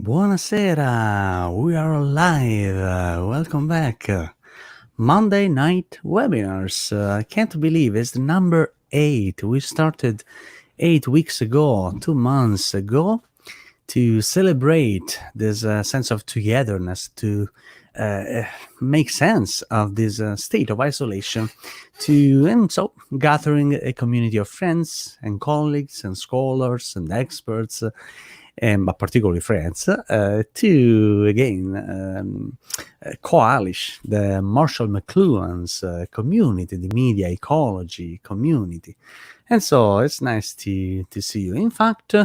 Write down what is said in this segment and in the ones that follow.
Buonasera, we are live. Welcome back. Monday night webinars. I can't believe it's the number 8. We started 8 weeks ago, 2 months ago, to celebrate this sense of togetherness, to make sense of this state of isolation, and so gathering a community of friends and colleagues and scholars and experts, but particularly friends, to again coalish the Marshall McLuhan's community, the media ecology community. And so it's nice to see you. In fact,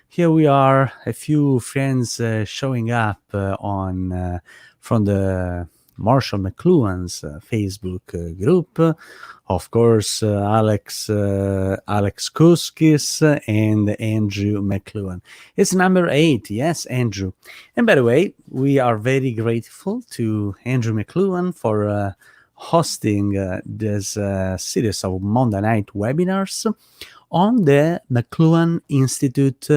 here we are, a few friends showing up on from the Marshall McLuhan's Facebook group. Of course, Alex Kuskis and Andrew McLuhan. It's number 8, yes, Andrew. And by the way, we are very grateful to Andrew McLuhan for hosting this series of Monday night webinars on the McLuhan Institute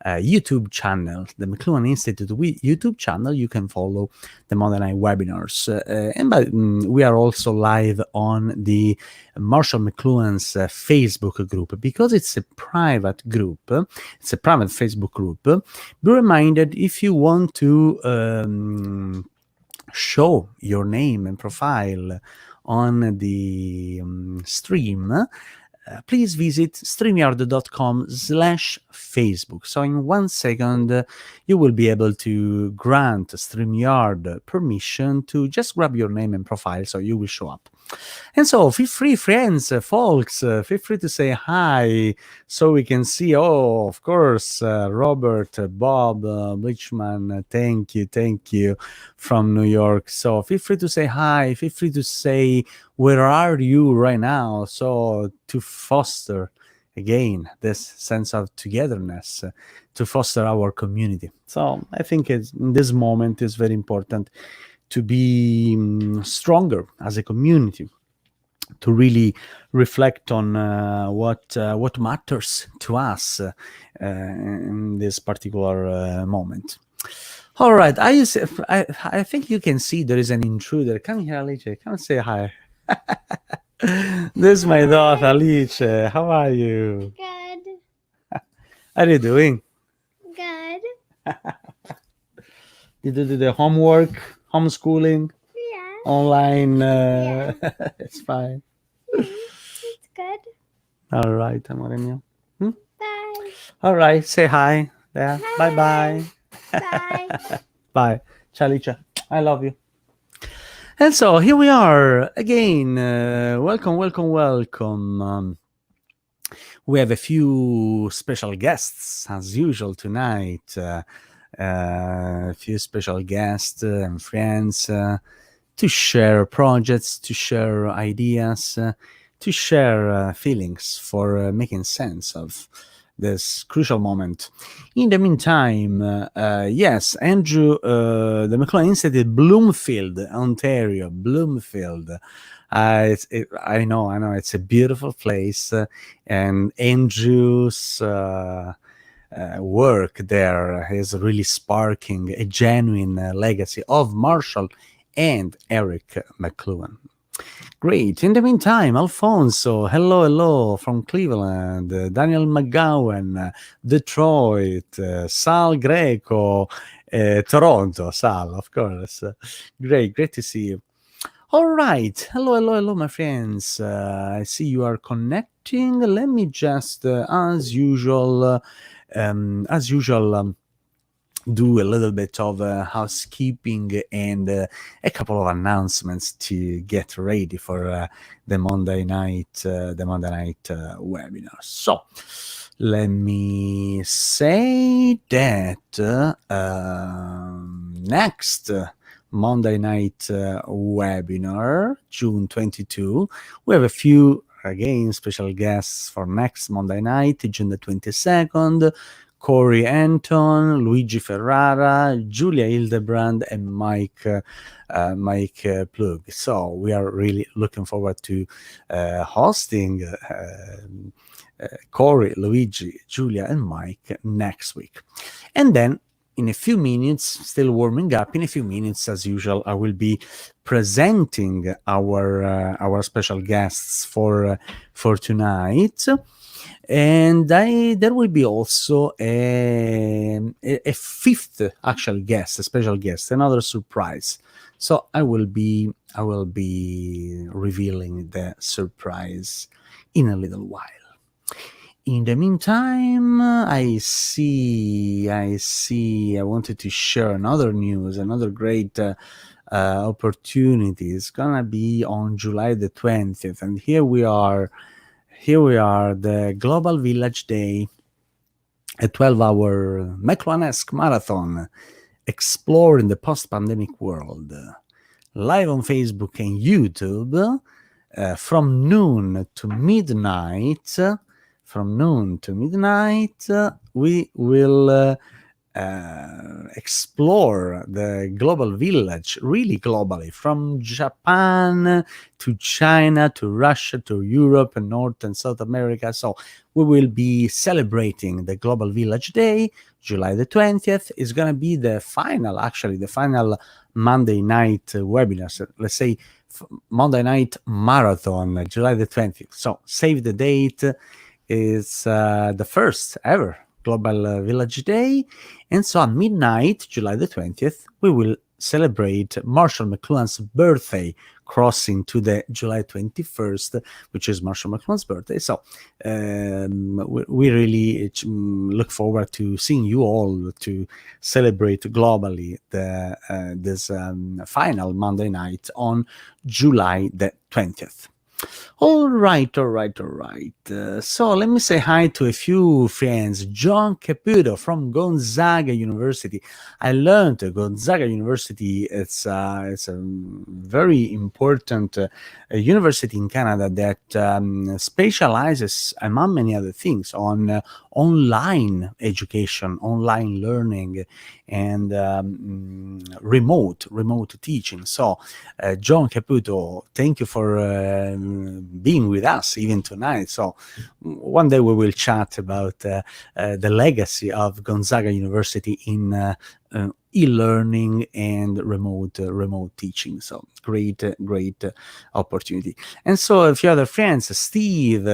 YouTube channel. The McLuhan Institute YouTube channel, you can follow the Monday night webinars. We are also live on the Marshall McLuhan's Facebook group, because it's a private group. It's a private Facebook group. Be reminded, if you want to show your name and profile on the stream, please visit streamyard.com/Facebook. So in 1 second, you will be able to grant StreamYard permission to just grab your name and profile, so you will show up. And so feel free, friends, folks, feel free to say hi so we can see. Oh, of course, Robert, Bob, Blichman, thank you from New York. So feel free to say hi, feel free to say where are you right now, so to foster again this sense of togetherness, to foster our community. So I think in this moment is very important to be stronger as a community, to really reflect on what matters to us in this particular moment. All right, I think you can see there is an intruder. Come here, Alice. Come and say hi. This is my daughter, Alice. How are you? Good. How are you doing? Good. Did you do the homework, homeschooling, Yeah. online? It's fine. It's good. All right, amore mio. Bye. All right, say hi. Yeah. Hi. Bye-bye. Bye. Bye. Ciao, Alice. I love you. And so here we are again. Welcome. We have a few special guests as usual tonight. A few special guests and friends to share projects, to share ideas, to share feelings for making sense of this crucial moment. In the meantime, yes, Andrew, the McLuhan Institute, Bloomfield, Ontario, Bloomfield. I know, it's a beautiful place, and Andrew's work there is really sparking a genuine legacy of Marshall and Eric McLuhan. Great. In the meantime, Alfonso, hello from Cleveland, Daniel McGowan, Detroit, Sal Greco, Toronto, Sal, of course. Great to see you. All right. Hello, my friends. I see you are connecting. Let me just, as usual, do a little bit of housekeeping and a couple of announcements to get ready for the Monday night webinar. So let me say that next Monday night webinar, June 22, we have a few again special guests for next Monday night, June the 22nd. Corey Anton, Luigi Ferrara, Julia Hildebrand, and Mike Plug. So we are really looking forward to hosting Corey, Luigi, Julia, and Mike next week. And then in a few minutes, still warming up. In a few minutes, as usual, I will be presenting our special guests for tonight. And there will be also a fifth actual guest, a special guest, another surprise. So I will be revealing the surprise in a little while. In the meantime, I wanted to share another news, another great opportunity. It's gonna be on July the 20th, and here we are, the Global Village Day, a 12-hour Mcluhan-esque marathon exploring the post-pandemic world, live on Facebook and YouTube from noon to midnight. We will explore the global village, really globally, from Japan to China to Russia to Europe and North and South America. So we will be celebrating the Global Village Day, July the 20th. Is going to be the final Monday night webinar. So let's say Monday night marathon, July the 20th. So save the date. It's the first ever Global Village Day. And so at midnight, July the 20th, we will celebrate Marshall McLuhan's birthday, crossing to the July 21st, which is Marshall McLuhan's birthday. So we really look forward to seeing you all to celebrate globally this final Monday night on July the 20th. All right. So let me say hi to a few friends. John Caputo from Gonzaga University. I learned Gonzaga University, it's a very important university in Canada that specializes, among many other things, on online education, online learning, and remote teaching. So John Caputo, thank you for being with us even tonight. So one day we will chat about the legacy of Gonzaga University in e-learning and remote teaching. So great opportunity. And so a few other friends, Steve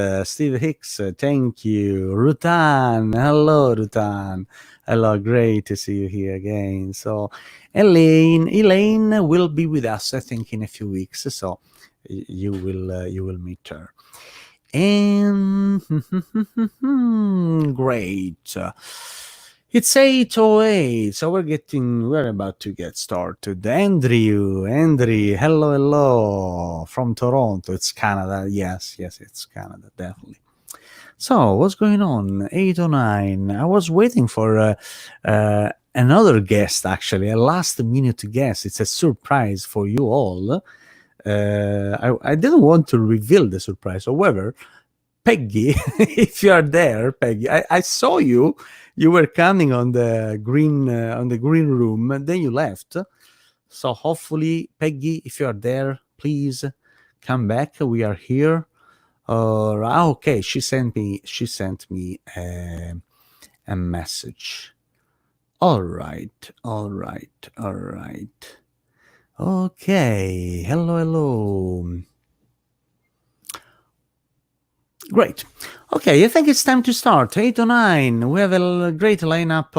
Hicks, thank you. Rutan, hello Rutan. Hello, great to see you here again. So Elaine will be with us, I think, in a few weeks. So you will meet her. And great. It's 8:08, so we're about to get started. Andrew, hello, from Toronto. It's Canada. Yes, it's Canada, definitely. So, what's going on? 8:09. I was waiting for another guest, actually, a last-minute guest. It's a surprise for you all. I didn't want to reveal the surprise. However, Peggy, if you are there, Peggy, I saw you. You were coming on the green room, and then you left. So hopefully, Peggy, if you are there, please come back. We are here. Okay, she sent me a message. All right. Okay. Hello. Great. Okay, I think it's time to start. 8:09. We have a great lineup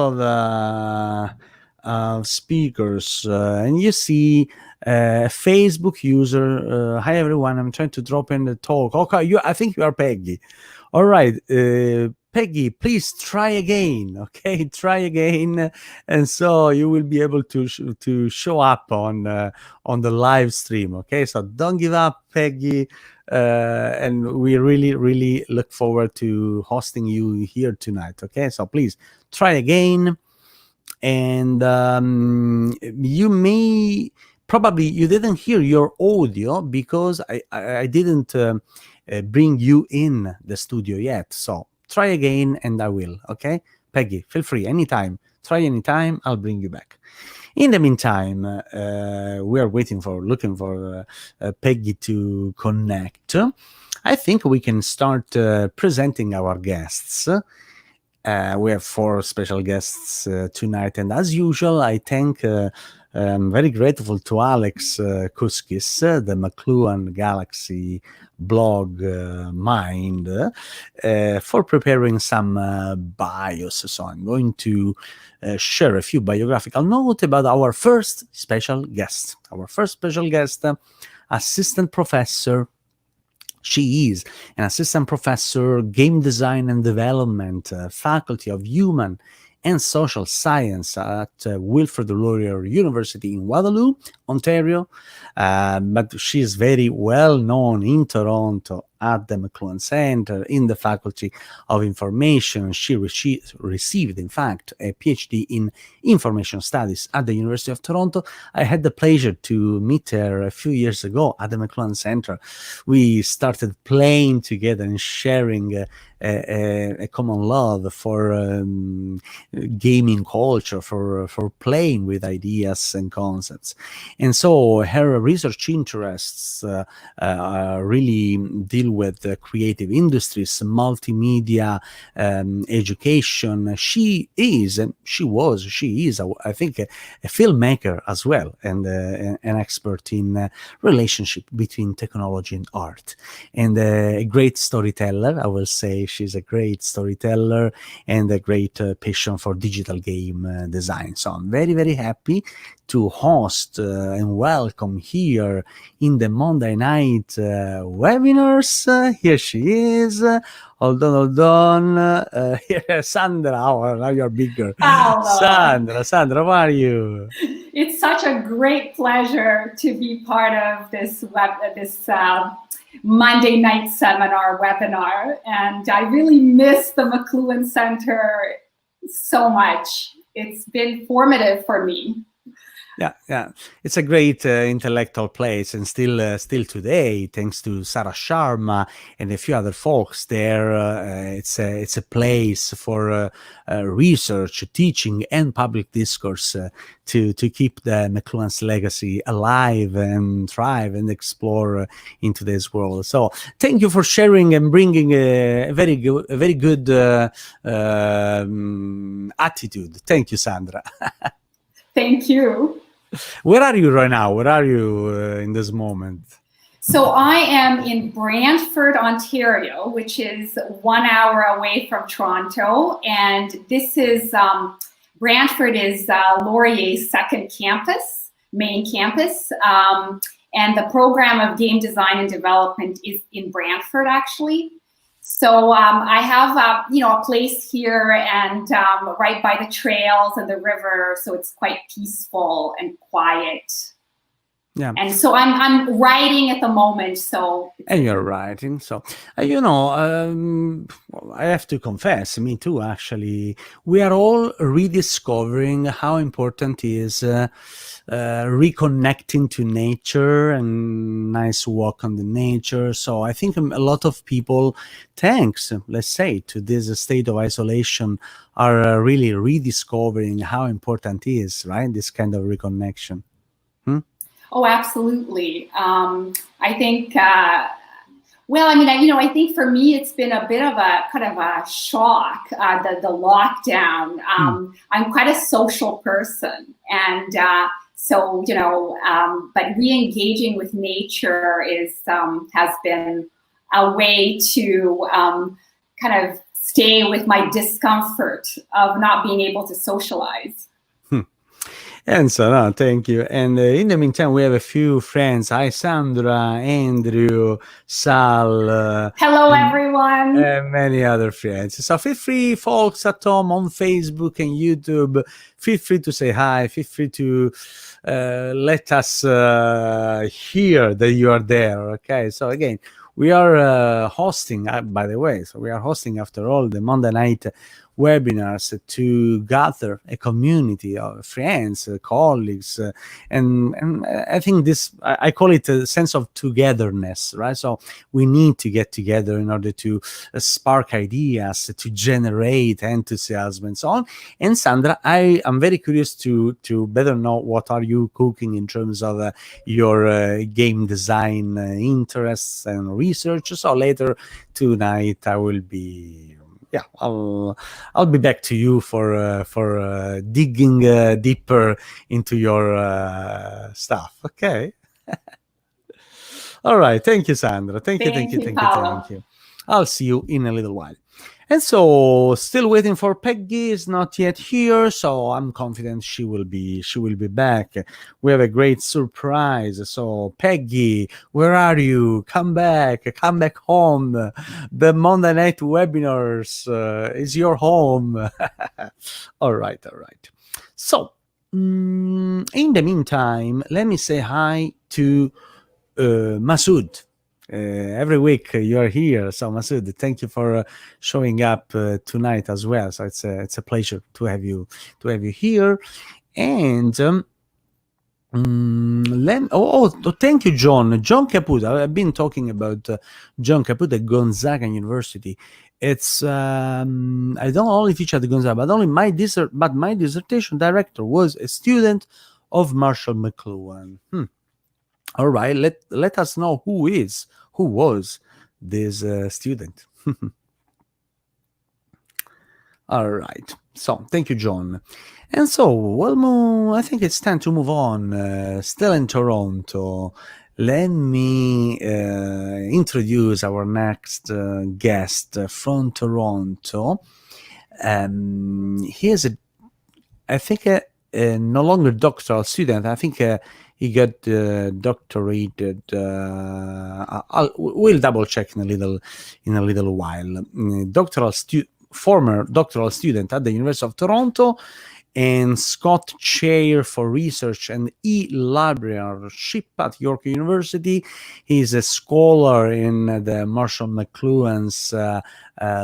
of speakers, and you see a Facebook user. Hi everyone. I'm trying to drop in the talk. Okay, I think you are Peggy. All right, Peggy, please try again. Okay, try again, and so you will be able to show up on the live stream. Okay, so don't give up, Peggy. And we really look forward to hosting you here tonight. Okay, so please try again. And you didn't hear your audio because I didn't bring you in the studio yet. So try again and I will. Okay, Peggy, feel free anytime. Try anytime. I'll bring you back. In the meantime, we are looking for Peggy to connect. I think we can start presenting our guests. We have four special guests tonight, and as usual, I thank. I'm very grateful to Alex Kuskis, the Mcluhan Galaxy blog mind, for preparing some bios. So I'm going to share a few biographical notes about our first special guest. Our first special guest, assistant professor. She is an assistant professor, game design and development, faculty of human and social science at Wilfrid Laurier University in Waterloo, Ontario. But she is very well known in Toronto at the Mcluhan Center in the Faculty of Information. She received, in fact, a PhD in Information Studies at the University of Toronto. I had the pleasure to meet her a few years ago at the Mcluhan Center. We started playing together and sharing a common love for gaming culture, for playing with ideas and concepts. And so her research interests really deal with creative industries, multimedia, education. She is, I think, a filmmaker as well, and an expert in relationship between technology and art, and a great storyteller. I will say she's a great storyteller and a great passion for digital game design. So I'm very, very happy to host and welcome here in the Monday night webinars. Here she is. Hold on. Here, Sandra. Oh, now you're bigger. Paolo. Sandra, how are you? It's such a great pleasure to be part of this Monday night seminar webinar, and I really miss the Mcluhan Center so much. It's been formative for me. Yeah. It's a great intellectual place, and still today, thanks to Sarah Sharma and a few other folks there, it's a place for research, teaching, and public discourse to keep the Mcluhan's legacy alive and thrive and explore in today's world. So thank you for sharing and bringing a very good attitude. Thank you, Sandra. Thank you. Where are you right now? Where are you in this moment? So I am in Brantford, Ontario, which is 1 hour away from Toronto. And this is, Brantford is Laurier's second campus, main campus. And the program of game design and development is in Brantford, actually. So I have, a place here and right by the trails and the river, so it's quite peaceful and quiet. Yeah. And so I'm writing at the moment. So. And you're writing. So, I have to confess, me too, actually. We are all rediscovering how important is reconnecting to nature and nice walk on the nature. So I think a lot of people, thanks, let's say, to this state of isolation, are really rediscovering how important it is, right? This kind of reconnection. Oh, absolutely. I think, I think for me, it's been a bit of a kind of a shock, the lockdown. I'm quite a social person. And but re-engaging with nature has been a way to kind of stay with my discomfort of not being able to socialize. And so, no, thank you. And in the meantime, we have a few friends. Hi, Sandra, Andrew, Sal. Hello, everyone. And many other friends. So feel free, folks at home on Facebook and YouTube, feel free to say hi. Feel free to let us hear that you are there. Okay. So again, we are hosting, by the way, after all the Monday night webinars to gather a community of friends, colleagues, and I think this, I call it a sense of togetherness, right? So we need to get together in order to spark ideas, to generate enthusiasm and so on. And Sandra, I am very curious to better know what are you cooking in terms of your game design interests and research. So later tonight I will be yeah, I'll be back to you for digging deeper into your stuff. Okay. All right. Thank you, Sandra. Thank you. Thank you, Paolo. Thank you. I'll see you in a little while. And so, still waiting for Peggy. Is not yet here, so I'm confident she will be back. We have a great surprise. So, Peggy, where are you? Come back home. The Monday night webinars is your home. All right. So, in the meantime, let me say hi to Masood. Every week you're here, so Masood, thank you for showing up tonight as well. So it's a pleasure to have you here. And thank you, John Caputo. I've been talking about John Caputo at Gonzaga University. It's I don't only teach at Gonzaga, but my dissertation director was a student of Marshall Mcluhan. All right, let us know who was this student. All right. So thank you, John. And so I think it's time to move on. Still in Toronto. Let me introduce our next guest from Toronto. He is I think no longer doctoral student. I think he got doctorated. We'll double check in a little while. Former doctoral student at the University of Toronto and Scott Chair for Research and E-Librarianship at York University. He's a scholar in the Marshall McLuhan's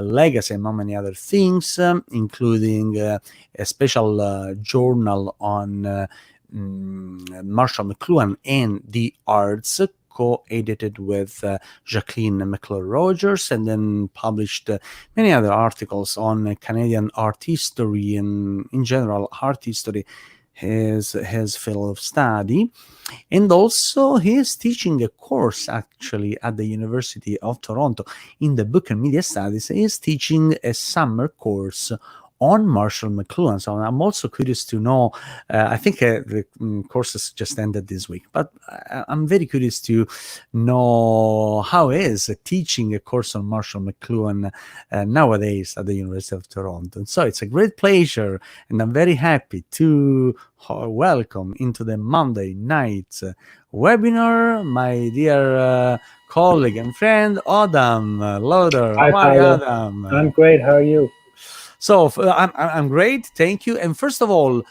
legacy, among many other things, including a special journal on Marshall McLuhan and the arts, co-edited with Jacqueline McClure-Rogers, and then published many other articles on Canadian art history and, in general, art history, his field of study. And also, he is teaching a course, actually, at the University of Toronto in the Book and Media Studies. He is teaching a summer course on Marshall McLuhan. So I'm also curious to know, I think the courses just ended this week, but I'm very curious to know how is teaching a course on Marshall McLuhan nowadays at the University of Toronto. And so it's a great pleasure, and I'm very happy to welcome into the Monday night webinar my dear colleague and friend, Adam Lauder. Hi, How are you, Paolo. Adam? I'm great. How are you? So I'm great, thank you. And first of all,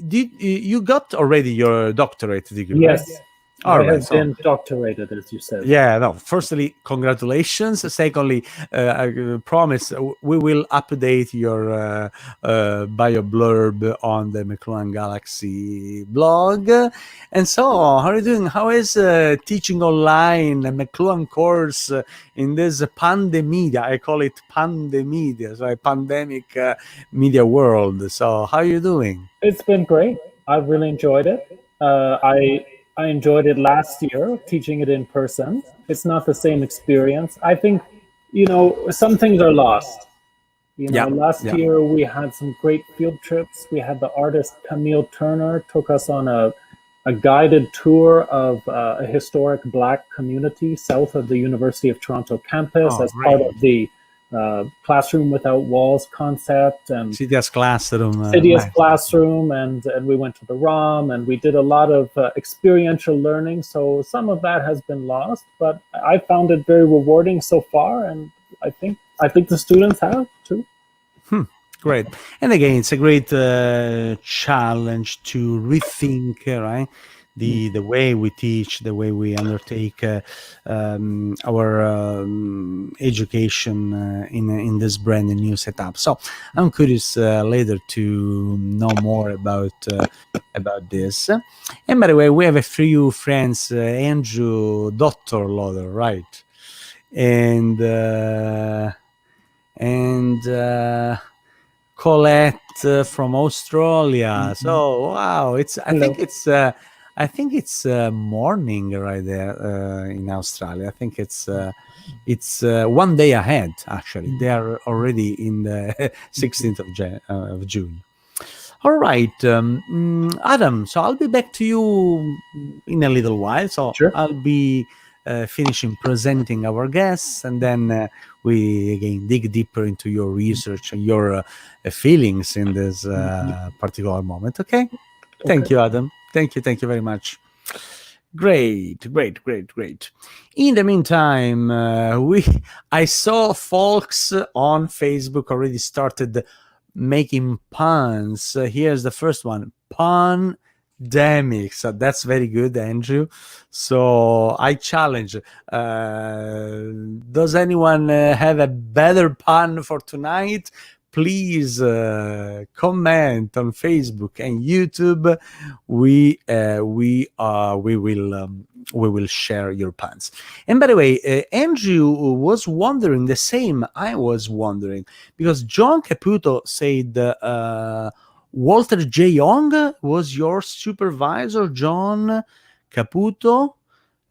did you got already your doctorate degree? Yes. Right? I have been doctorated, as you said. Yeah, no. Firstly, congratulations. Secondly, I promise we will update your bio blurb on the McLuhan Galaxy blog. And so, how are you doing? How is teaching online a McLuhan course in this PandeMedia? I call it PandeMedia, so a pandemic media world. So, how are you doing? It's been great. I've really enjoyed it. I enjoyed it last year, teaching it in person. It's not the same experience. I think, some things are lost. Last year we had some great field trips. We had the artist Camille Turner took us on a guided tour of a historic Black community south of the University of Toronto campus as part of the Classroom Without Walls concept and CDS Classroom. CDS Classroom, and we went to the ROM, and we did a lot of experiential learning. So some of that has been lost, but I found it very rewarding so far, and I think the students have too. Great. And again, it's a great challenge to rethink, right? The way we teach, the way we undertake our education in this brand new setup. So I'm curious later to know more about this. And by the way, we have a few friends, Andrew, Dr. Lauder, right? And Colette from Australia. So wow, I I think it's morning right there in Australia. I think it's 1 day ahead. Actually, they are already in the 16th of June. All right, Adam. So I'll be back to you in a little while. So Sure. I'll be finishing presenting our guests, and then we again dig deeper into your research and your feelings in this particular moment. Okay. Thank you, Adam. Thank you very much. Great. In the meantime, I saw folks on Facebook already started making puns. Here's the first one: pandemic. So that's very good, Andrew. So I challenge. Does anyone have a better pun for tonight? Please comment on Facebook and YouTube. We will share your puns. And by the way, Andrew was wondering the same I was wondering, because John Caputo said Walter J. Young was your supervisor, John Caputo.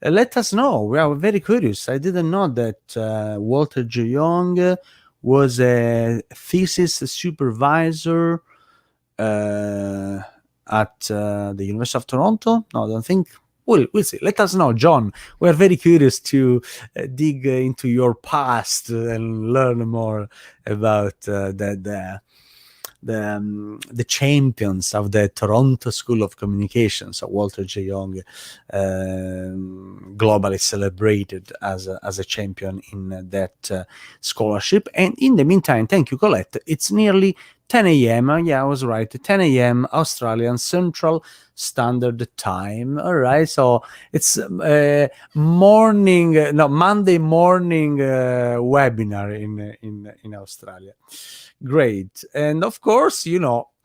Let us know. We are very curious. I didn't know that Walter J. Young was a thesis supervisor at the University of Toronto. No, I don't think. We'll see. Let us know, John. We're very curious to dig into your past and learn more about the champions of the Toronto School of Communication. So Walter J. Young, globally celebrated as a champion in that scholarship. And in the meantime, thank you, Colette. It's nearly 10 a.m. Yeah, I was right. 10 a.m. Australian Central Standard Time. All right. So it's Monday morning webinar in Australia. Great. And of course,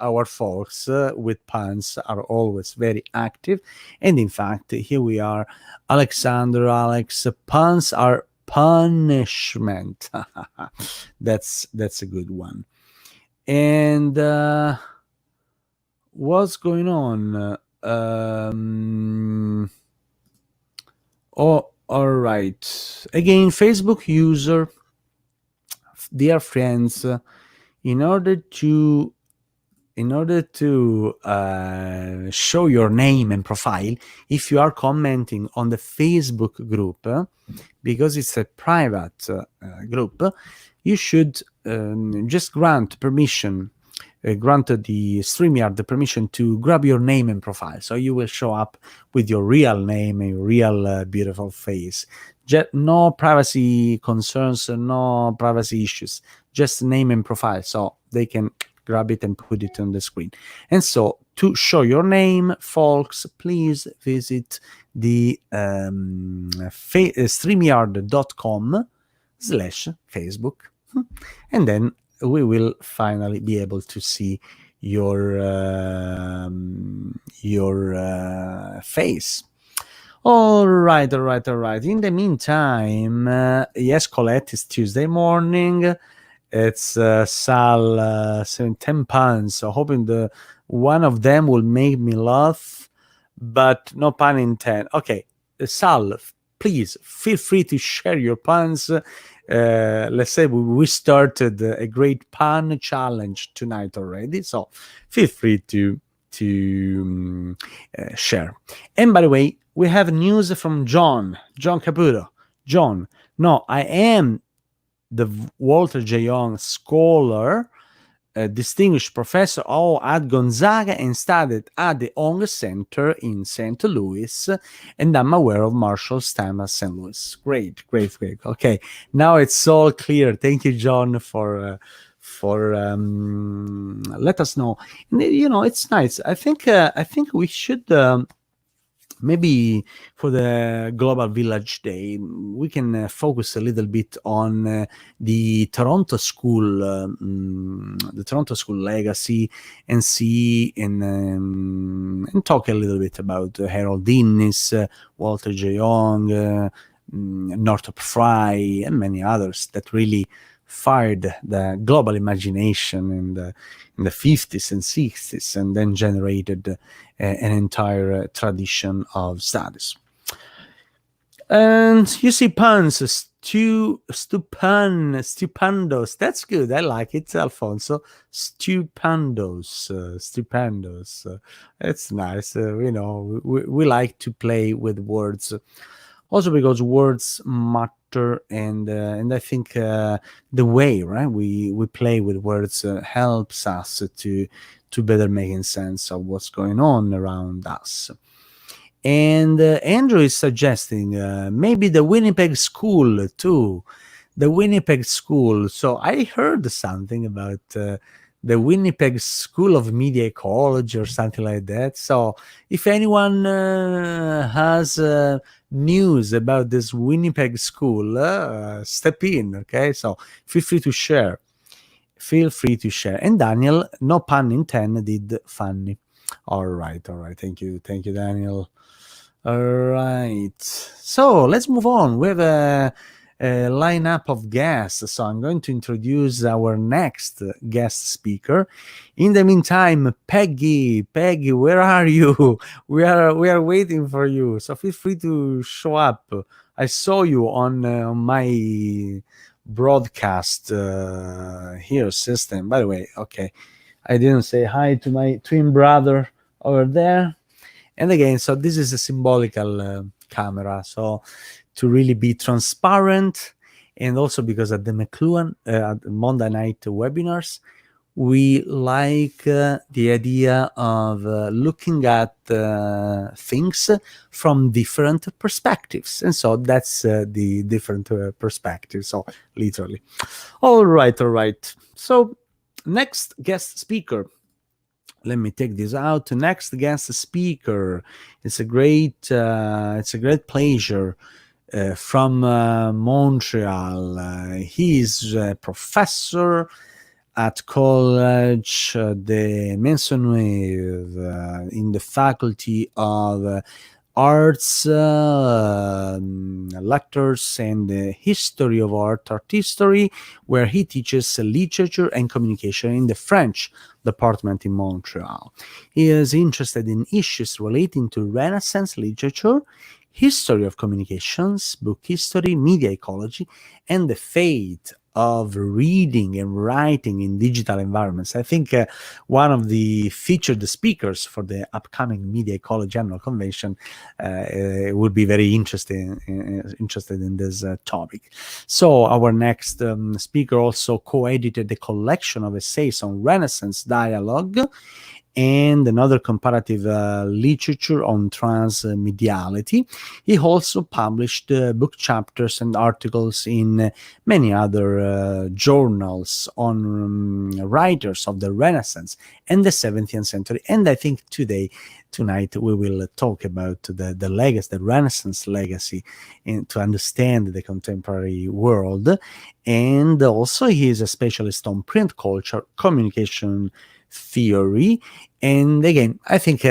our folks with puns are always very active. And in fact, here we are. Alessandro, Alex, puns are punishment. That's a good one. And what's going on? All right. Again, Facebook user, dear friends, in order to show your name and profile, if you are commenting on the Facebook group, because it's a private group, you should just grant permission, granted the StreamYard the permission to grab your name and profile. So you will show up with your real name and your real beautiful face. No privacy concerns, no privacy issues, just name and profile. So they can grab it and put it on the screen. And so to show your name, folks, please visit the StreamYard.com/Facebook. And then we will finally be able to see your face. All right. In the meantime, yes, Colette, it's Tuesday morning. It's Sal 10 puns. So hoping one of them will make me laugh, but no pun intended. Okay, Sal, please feel free to share your puns. Let's say we started a great pun challenge tonight already, so feel free to share. And by the way, we have news from John Caputo. John, no, I am the Walter J. Young Scholar, distinguished professor at Gonzaga, and studied at the Young Center in St. Louis, and I'm aware of Marshall's time at St. Louis. Great. Okay, now it's all clear. Thank you, John, for let us know. It's nice. I think we should. Maybe for the Global Village Day, we can focus a little bit on the Toronto School legacy, and see and talk a little bit about Harold Innis, Walter J. Young, Northrop Frye, and many others that really fired the global imagination in the 50s and 60s, and then generated an entire tradition of studies. And you see puns, stupendos. That's good. I like it, Alfonso. Stupendos. It's nice. We like to play with words, also because words matter, and I think the way, right, we play with words helps us to better making sense of what's going on around us. And Andrew is suggesting maybe the Winnipeg School too. The Winnipeg School. So I heard something about the Winnipeg School of Media Ecology or something like that. So if anyone has news about this Winnipeg School, step in, okay? So feel free to share. And Daniel, no pun intended, funny. All right. Thank you, Daniel. All right. So let's move on. We have a lineup of guests. So I'm going to introduce our next guest speaker. In the meantime, Peggy, where are you? We are waiting for you. So feel free to show up. I saw you on my broadcast here system. By the way, okay, I didn't say hi to my twin brother over there. And again, so this is a symbolical camera, so to really be transparent, and also because at the Mcluhan, at the Monday night webinars, we like the idea of looking at things from different perspectives. And so that's the different perspectives, so literally. All right. So next guest speaker. Let me take this out. Next guest speaker. It's a great pleasure from Montreal. He is a professor at College de Maisonneuve in the Faculty of Arts, Lectures, and History of Art History, where he teaches literature and communication in the French department in Montreal. He is interested in issues relating to Renaissance literature, history of communications, book history, media ecology, and the fate of reading and writing in digital environments. I think one of the featured speakers for the upcoming Media Ecology Annual Convention would be very interested in this topic. So our next speaker also co-edited a collection of essays on Renaissance dialogue and another comparative literature on transmediality. He also published book chapters and articles in many other journals on writers of the Renaissance and the 17th century. And I think tonight we will talk about the legacy, the Renaissance legacy, and to understand the contemporary world. And also he is a specialist on print culture, communication theory. And again, I think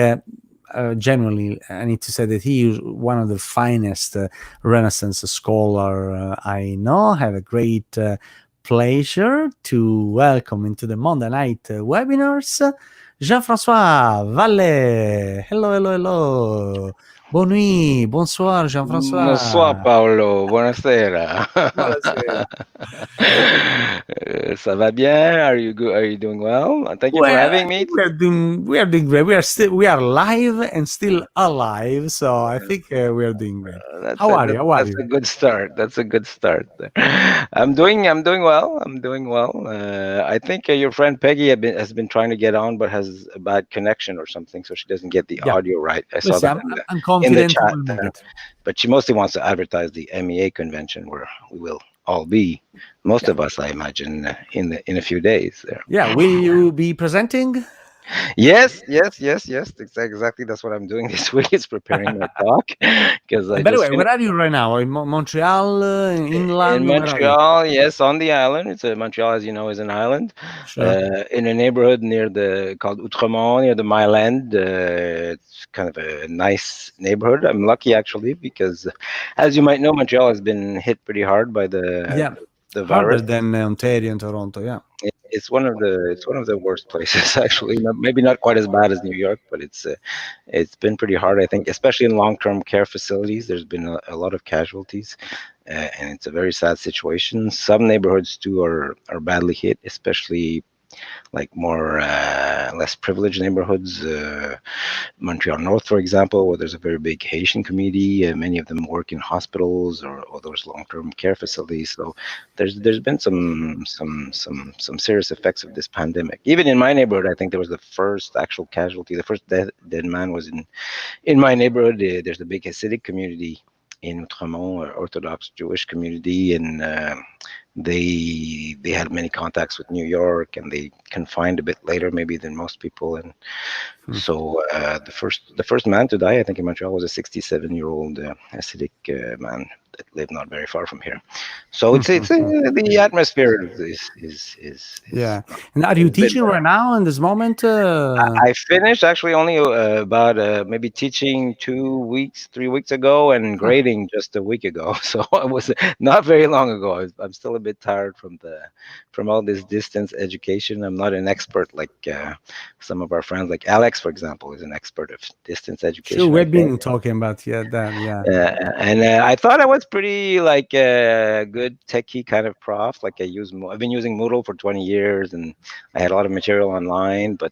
genuinely, I need to say that he is one of the finest Renaissance scholar I know. I have a great pleasure to welcome into the Monday night webinars Jean-François Vallée. Hello. Bonne nuit, bonsoir, Jean-François. Bonsoir Paolo, buonasera. Buonasera. Ça va bien? Are you good? Are you doing well? Thank you for having me. We are doing great. We are live and still alive, so I think we are doing great. How are you? That's a good start. That's a good start. I'm doing well. I think your friend Peggy has been trying to get on, but has a bad connection or something, so she doesn't get the audio right. I saw that I'm confident in the chat, but she mostly wants to advertise the MEA convention where we will all be, most of us, I imagine, in a few days there. Yeah, will you be presenting? Yes. Exactly. That's what I'm doing this week. Is preparing my talk. Because by the way, where are you right now? In Montreal, inland? In Montreal, yes, on the island. Montreal, as you know, is an island. Sure. In a neighborhood called Outremont, near the Mile End. It's kind of a nice neighborhood. I'm lucky actually because, as you might know, Montreal has been hit pretty hard by the the Harder virus. than Ontario and Toronto. Yeah. It's one of the worst places actually. Maybe not quite as bad as New York, but it's been pretty hard. I think, especially in long-term care facilities, there's been a lot of casualties, and it's a very sad situation. Some neighborhoods too are badly hit, especially like more less privileged neighborhoods. Montreal North, for example, where there's a very big Haitian community. Many of them work in hospitals or those long-term care facilities. So there's been some serious effects of this pandemic. Even in my neighborhood, I think there was the first actual casualty. The first dead man was in my neighborhood. There's a big Hasidic community in Outremont, Orthodox Jewish community, and they had many contacts with New York, and they confined a bit later maybe than most people. And so the first man to die, I think, in Montreal was a 67-year-old Hasidic man that lived not very far from here. So it's the atmosphere is Yeah. And are you teaching right now in this moment? I finished actually only about maybe teaching 3 weeks ago, and grading just a week ago. So it was not very long ago. I'm still a bit tired from all this distance education. I'm not an expert like some of our friends, like Alex, for example, is an expert of distance education. Sure, we've been talking about that. Yeah. And I thought I was pretty like a good techie kind of prof. Like I've been using Moodle for 20 years, and I had a lot of material online. But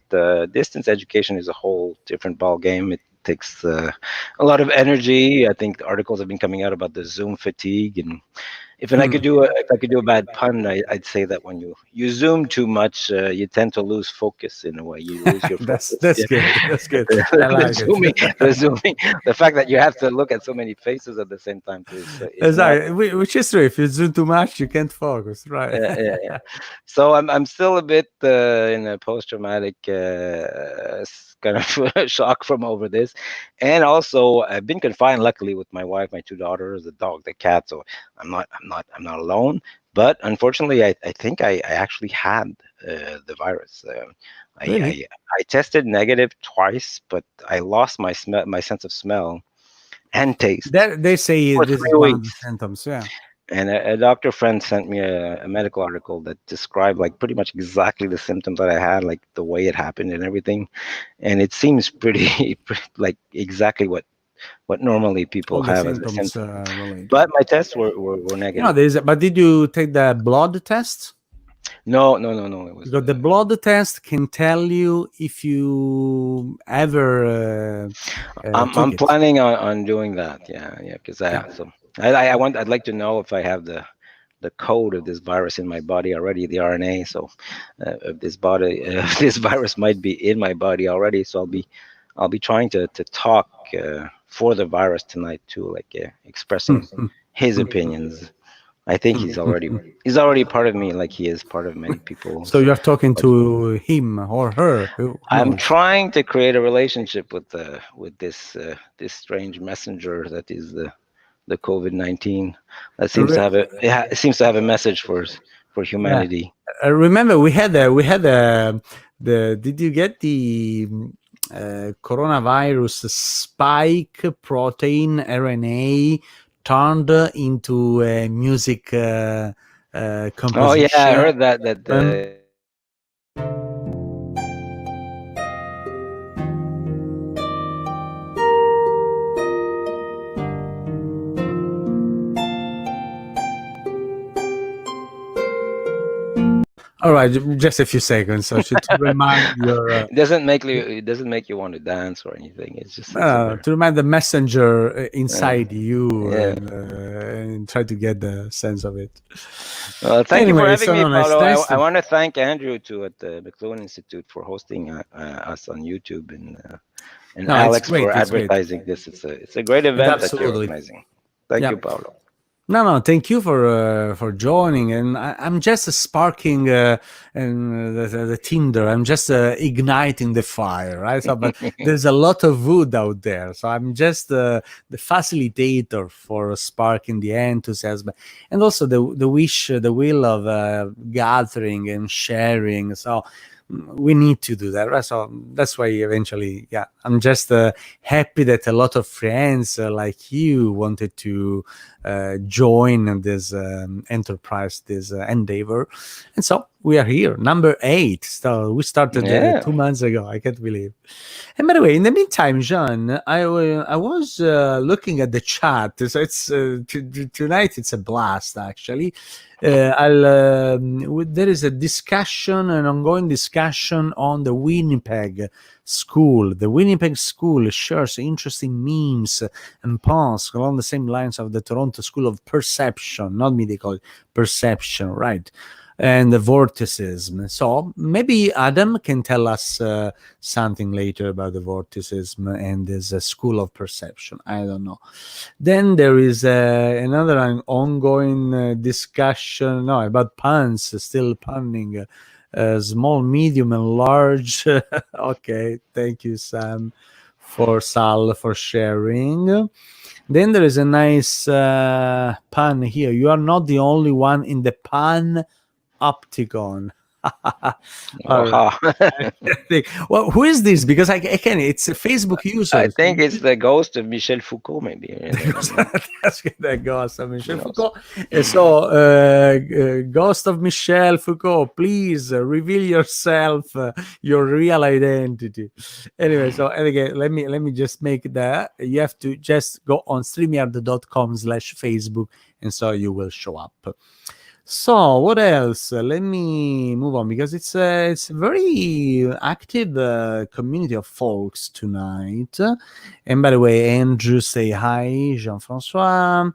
distance education is a whole different ball game. It takes a lot of energy. I think the articles have been coming out about the Zoom fatigue, and if I could do a bad pun, I'd say that when you zoom too much, you tend to lose focus in a way. You lose your focus. That's good. That's good. I like the zooming, the fact that you have to look at so many faces at the same time too. Exactly. Which is true. If you zoom too much, you can't focus, right? Yeah. So I'm still a bit in a post-traumatic kind of shock from over this, and also I've been confined, luckily, with my wife, my two daughters, the dog, the cat. So I'm not alone. But unfortunately, I think I actually had the virus. Really? I tested negative twice, but I lost my sense of smell and taste They say for this is 3 one of the weeks. symptoms. Yeah. And a doctor friend sent me a medical article that described like pretty much exactly the symptoms that I had, like the way it happened and everything. And it seems pretty like exactly what normally people All the have as a symptoms symptom. related. But my tests were negative. But did you take the blood test? No. It was Because the blood test can tell you if you ever I'm planning on doing that. Yeah. Because I'd like to know if I have the code of this virus in my body already, the RNA. So if this virus might be in my body already. So I'll be trying to talk for the virus tonight too, like expressing his opinions. I think he's already part of me, like he is part of many people. So you're talking to him or her. Who I'm knows? trying to create a relationship with this strange messenger that is the COVID-19 that seems to have it seems to have a message for humanity. Remember, we had the. Did you get the coronavirus spike protein RNA turned into a music composition? Oh yeah, I heard that. All right, just a few seconds. So to remind your it doesn't make you want to dance or anything. It's just to remind the messenger inside you and try to get the sense of it. Well, thank you for having me, nice. Paolo. I want to thank Andrew too at the Mcluhan Institute for hosting us on YouTube, and Alex for advertising this. It's a great event that you're organizing. Thank you, Paolo. No, thank you for joining, and I'm just sparking the tinder. I'm just igniting the fire, right? So, but there's a lot of wood out there, so I'm just the facilitator for sparking the enthusiasm, and also the will of gathering and sharing. So we need to do that, right? So that's why eventually, yeah, I'm just happy that a lot of friends like you wanted to join this enterprise, this endeavor, and so we are here, number 8. So we started Yeah. 2 months ago. I can't believe. And by the way, in the meantime, Jean, I was looking at the chat. So it's tonight. It's a blast, actually. There is a discussion, an ongoing discussion on the Winnipeg school. The Winnipeg school shares interesting memes and puns along the same lines of the Toronto School of Perception, not media college, perception, right? And the vorticism. So maybe Adam can tell us something later about the vorticism and this school of perception. I don't know. Then there is another ongoing discussion about puns, still punning, small, medium, and large. Okay, thank you, Sal, for sharing. Then there is a nice pun here. You are not the only one in the pun opticon. All right. Well, who is this? Because I can. It's a Facebook user. I think it's the ghost of Michel Foucault, maybe. That's the ghost of Michel Foucault. So, ghost of Michel Foucault, please reveal yourself, your real identity. Anyway, so and again, let me just make that. You have to just go on streamyard.com/Facebook, and so you will show up. So what else? Let me move on because it's a very active community of folks tonight. And by the way, Andrew, say hi, Jean-François.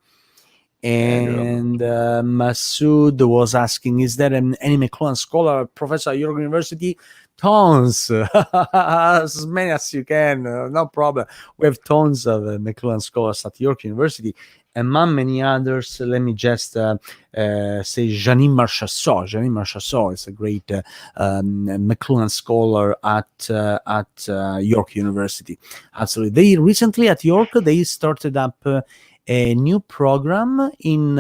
And Masood was asking, is there any Mcluhan scholar professor at your university? Tons, as many as you can, no problem. We have tons of Mcluhan scholars at York University, among many others. Let me just say Janine Marchasseau. Janine Marchasseau is a great Mcluhan scholar at York University. Absolutely. They recently at York, they started up a new program in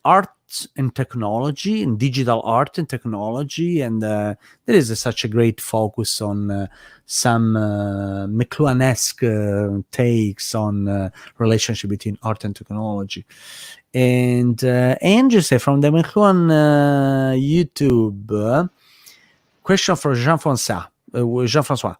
art and technology, in digital art and technology, and there is such a great focus on some Mcluhan-esque takes on relationship between art and technology. And Andrew say from the Mcluhan YouTube, question for Jean-François. Jean-François,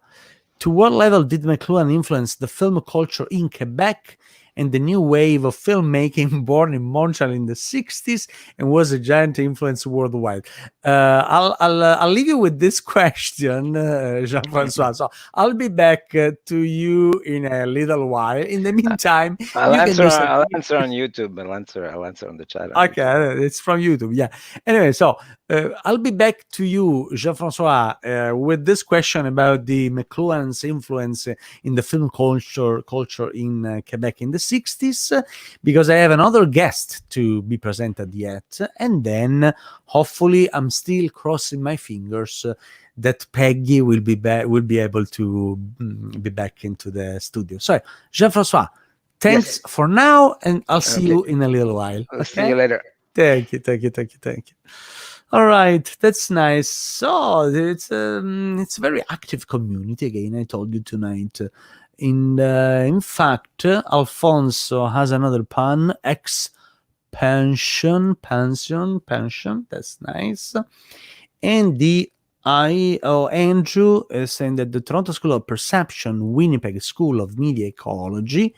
to what level did Mcluhan influence the film culture in Quebec and the new wave of filmmaking born in Montreal in the 60s and was a giant influence worldwide? I'll leave you with this question, Jean-François. So I'll be back to you in a little while. In the meantime, I'll answer on YouTube. I'll answer on the chat. Okay, it's from YouTube. Yeah. Anyway, so I'll be back to you, Jean-François, with this question about the Mcluhan's influence in the film culture in Quebec in the 60s, because I have another guest to be presented yet, and then hopefully I'm still crossing my fingers that Peggy will be able to be back into the studio. So, Jean-François, thanks for now, and I'll see you in a little while. I'll see you later. Thank you. All right, that's nice. So it's a very active community again. I told you tonight. In fact, Alfonso has another pun: pension. That's nice. And Andrew is saying that the Toronto School of Perception, Winnipeg School of Media Ecology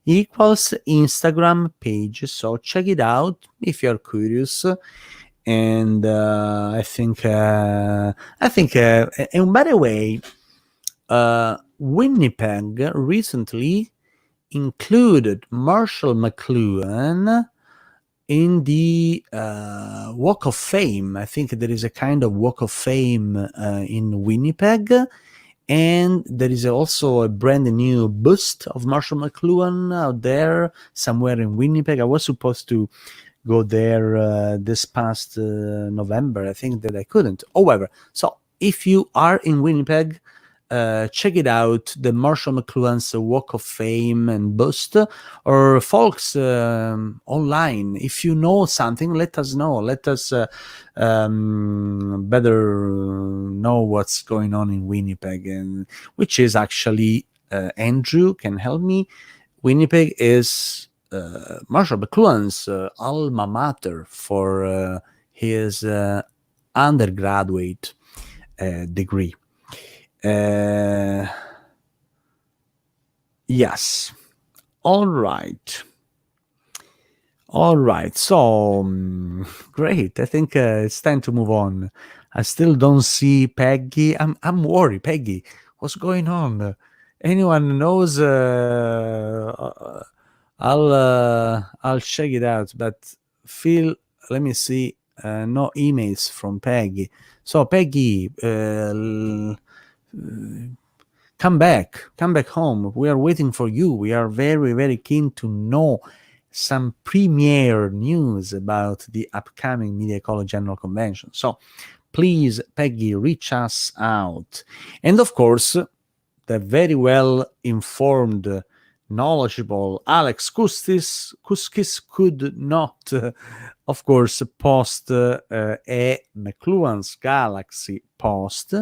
equals Instagram page. So check it out if you're curious. And I think, and by the way, Winnipeg recently included Marshall McLuhan in the Walk of Fame. I think there is a kind of Walk of Fame in Winnipeg. And there is also a brand new bust of Marshall McLuhan out there somewhere in Winnipeg. I was supposed to go there this past November. I think that I couldn't. However, so if you are in Winnipeg, check it out, the Marshall McLuhan's Walk of Fame and bust, or folks online. If you know something, let us know. Let us better know what's going on in Winnipeg, and which is actually Andrew can help me. Winnipeg is Marshall McLuhan's alma mater for his undergraduate degree. Yes. All right. So great. I think it's time to move on. I still don't see Peggy. I'm worried. Peggy, what's going on? Anyone knows? I'll check it out. But Phil, let me see. No emails from Peggy. So Peggy, come back home. We are waiting for you. We are very, very keen to know some premiere news about the upcoming Media Ecology Annual Convention. So please, Peggy, reach us out. And of course, the very well informed, knowledgeable Alex Kuskis could not, of course, post a McLuhan's Galaxy post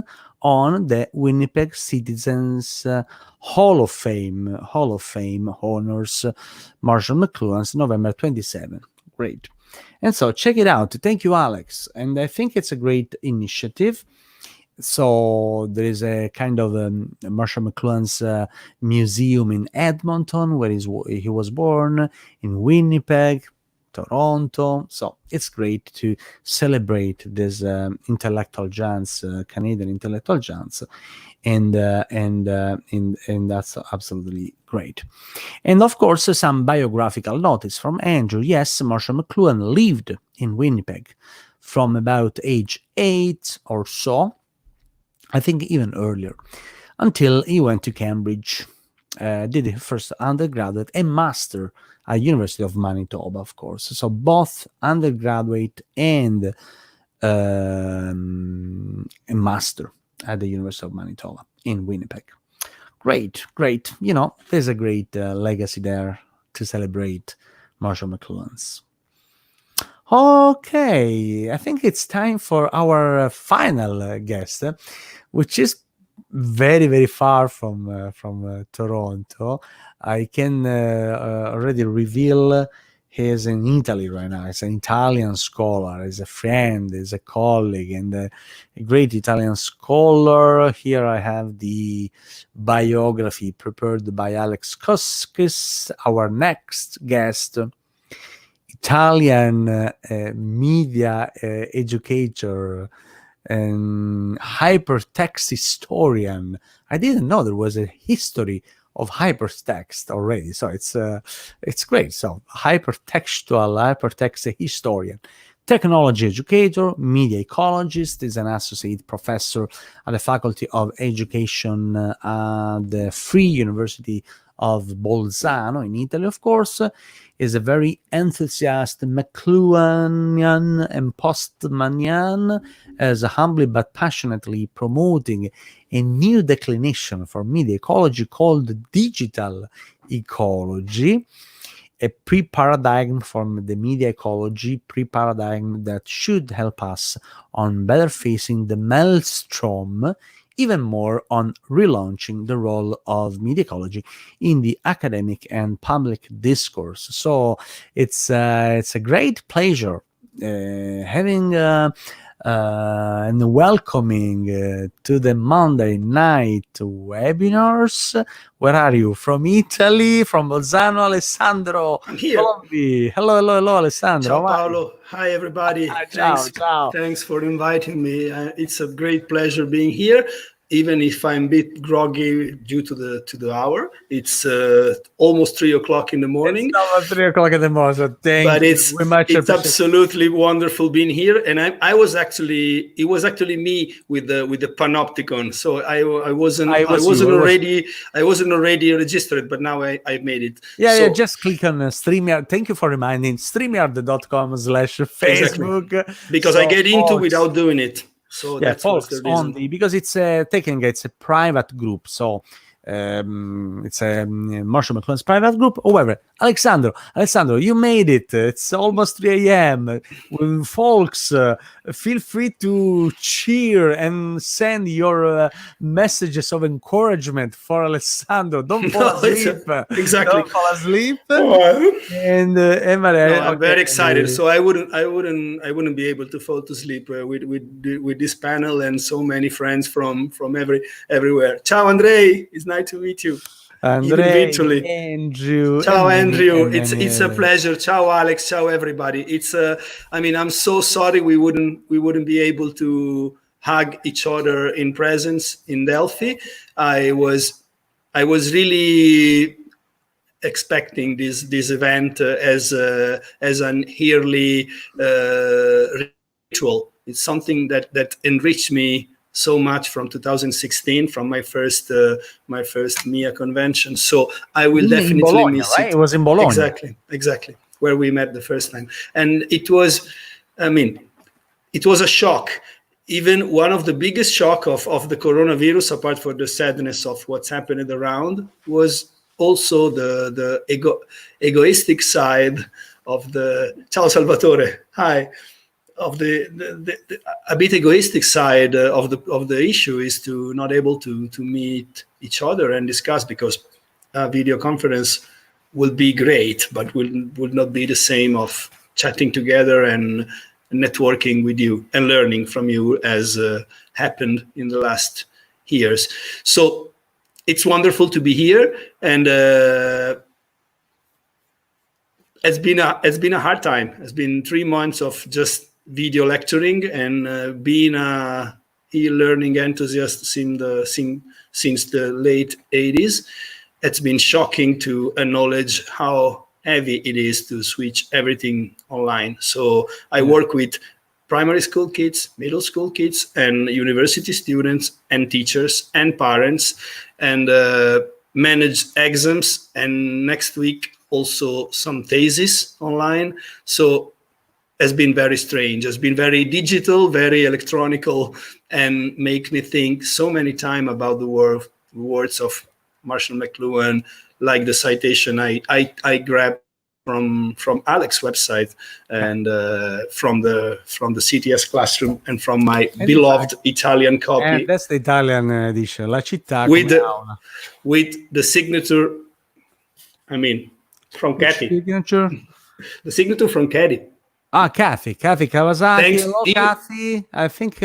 on the Winnipeg Citizens Hall of Fame honors Marshall McLuhan's November 27. Great. And so check it out. Thank you, Alex. And I think it's a great initiative. So there is a kind of Marshall McLuhan's museum in Edmonton, where he was born, in Winnipeg, Toronto. So it's great to celebrate this intellectual giants, Canadian intellectual giants, and that's absolutely great. And of course, some biographical notice from Andrew. Yes, Marshall McLuhan lived in Winnipeg from about age 8 or so, I think even earlier, until he went to Cambridge, did his first undergraduate and master at University of Manitoba, of course. So both undergraduate and a master at the University of Manitoba in Winnipeg. Great. You know, there's a great legacy there to celebrate Marshall McLuhan's. Okay, I think it's time for our final guest, which is very, very far from Toronto. I can already reveal he is in Italy right now. He's an Italian scholar. He's a friend. He's a colleague, and a great Italian scholar. Here I have the biography prepared by Alex Kuskis, our next guest. Italian media educator and hypertext historian. I didn't know there was a history of hypertext already, so it's great. So hypertext historian, technology educator, media ecologist, is an associate professor at the Faculty of Education at the Free University of Bolzano in Italy, of course. Is a very enthusiastic McLuhanian and postmanian, as humbly but passionately promoting a new declination for media ecology called digital ecology, a pre-paradigm from the media ecology, pre-paradigm that should help us on better facing the maelstrom, even more on relaunching the role of media ecology in the academic and public discourse. So it's a great pleasure having and welcoming to the Monday night webinars. Where are you? From Italy, from Bolzano, Alessandro. I'm here. Colombi. Hello, Alessandro. Ciao, Paolo. Hi, everybody. Ciao. Thanks for inviting me. It's a great pleasure being here, even if I'm a bit groggy due to the hour. It's almost 3 o'clock in the morning. It's almost 3 o'clock in the morning, so thank you. It's absolutely wonderful being here. And it was actually me with the panopticon. So I wasn't already registered, but now I made it. Yeah, just click on StreamYard. Thank you for reminding. StreamYard.com/Facebook. Exactly. Because I get into without doing it. So Yeah, that's what's folks the reason. only, because it's it's a private group. So it's a Marshall McLuhan's private group. However, Alessandro, you made it. It's almost 3 a.m. Folks, feel free to cheer and send your messages of encouragement for Alessandro. Don't fall No, it's asleep. exactly. Don't fall asleep. Oh, And Emma, no, I'm very excited. So I wouldn't be able to fall to sleep with this panel and so many friends from everywhere. Ciao, Andrei. It's nice to meet you. Even Andrei, virtually. Andrew. Ciao, and many- Andrew. and It's a many- pleasure. Ciao, Alex. Ciao, everybody. I'm so sorry we wouldn't be able to hug each other in presence in Delphi. I was really expecting this event as an yearly ritual. It's something that enriched me so much from 2016, from my first MIA convention. So I will in definitely Bologna, miss right? it. It was in Bologna. Exactly, where we met the first time, and it was a shock. Even one of the biggest shock of the coronavirus, apart from the sadness of what's happening around, was also the egoistic side of the Ciao Salvatore. Hi. Of the a bit egoistic side of the issue is to not able to meet each other and discuss, because a video conference will be great, but will not be the same of chatting together and networking with you and learning from you as happened in the last years. So it's wonderful to be here, and it's been a hard time. It's been 3 months of just video lecturing and being a e-learning enthusiast since the late 80s. It's been shocking to acknowledge how heavy it is to switch everything online. So I work with primary school kids, middle school kids, and university students and teachers and parents, and manage exams, and next week also some thesis online. So has been very strange. Has been very digital, very electronical, and make me think so many times about the words of Marshall McLuhan, like the citation I grabbed from Alex's website and from the CTS classroom and from my beloved Italian copy. And that's the Italian edition, La Città with come aula. With the signature, from Kathy. Signature? The signature from Kathy. Kathy Kawasaki. Thanks, Hello, Steve. Kathy. I think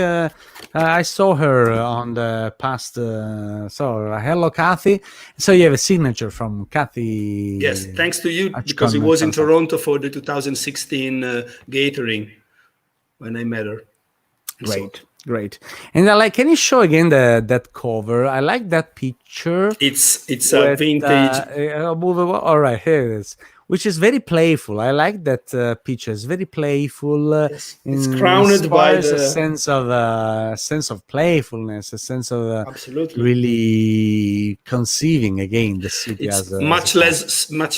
I saw her on the past. Hello, Kathy. So you have a signature from Kathy. Yes, thanks to you, because it was in Toronto for the 2016 gathering when I met her. Great. And can you show again that cover? I like that picture. It's a vintage. All right, here it is. Which is very playful. I like that picture. It's very playful. Yes. It's crowned by a sense of playfulness, a sense of absolutely really conceiving again the city it's as a much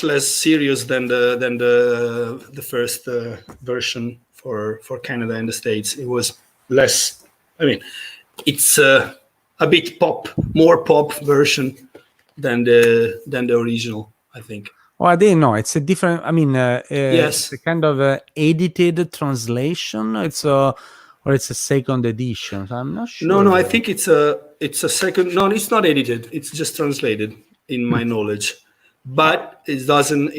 less serious than the first version for Canada and the States. It was less. It's a bit more pop version than the original, I think. Oh, I didn't know. It's a different. Yes, it's a kind of edited translation. Or it's a second edition. So I'm not sure. No. I think it's a second. No, it's not edited. It's just translated, in my knowledge. But it doesn't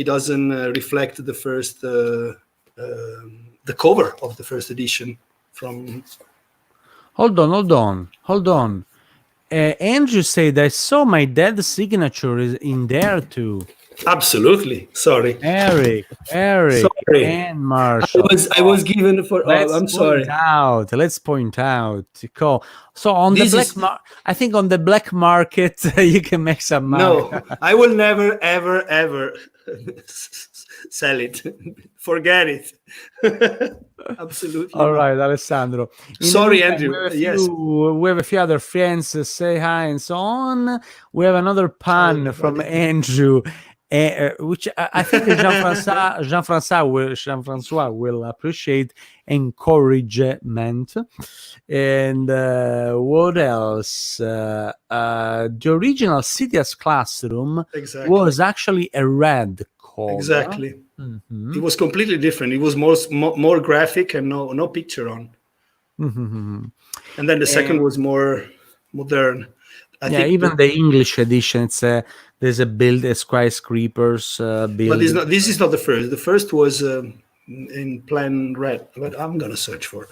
reflect the first the cover of the first edition from. Hold on. Andrew said I saw my dad's signature is in there too. Absolutely. Sorry. Eric, sorry. and Marshall. I was given for. I'm sorry. Let's point out. Cool. So on the black I think on the black market you can make some money. No, I will never, ever sell it. Forget it. Absolutely. All right, Alessandro. Sorry, Andrew. We have a few other friends say hi and so on. We have another pun from Andrew. which I think that Jean-François will appreciate. Encouragement. And what else? The original City's Classroom Exactly. was actually a red cover. Exactly. Mhm. It was completely different. It was more graphic and no picture on. Mhm. And then the second was more modern. I think even the English edition, it's there's a skyscrapers build. But this is not the first. The first was in plain red. But I'm gonna search for it.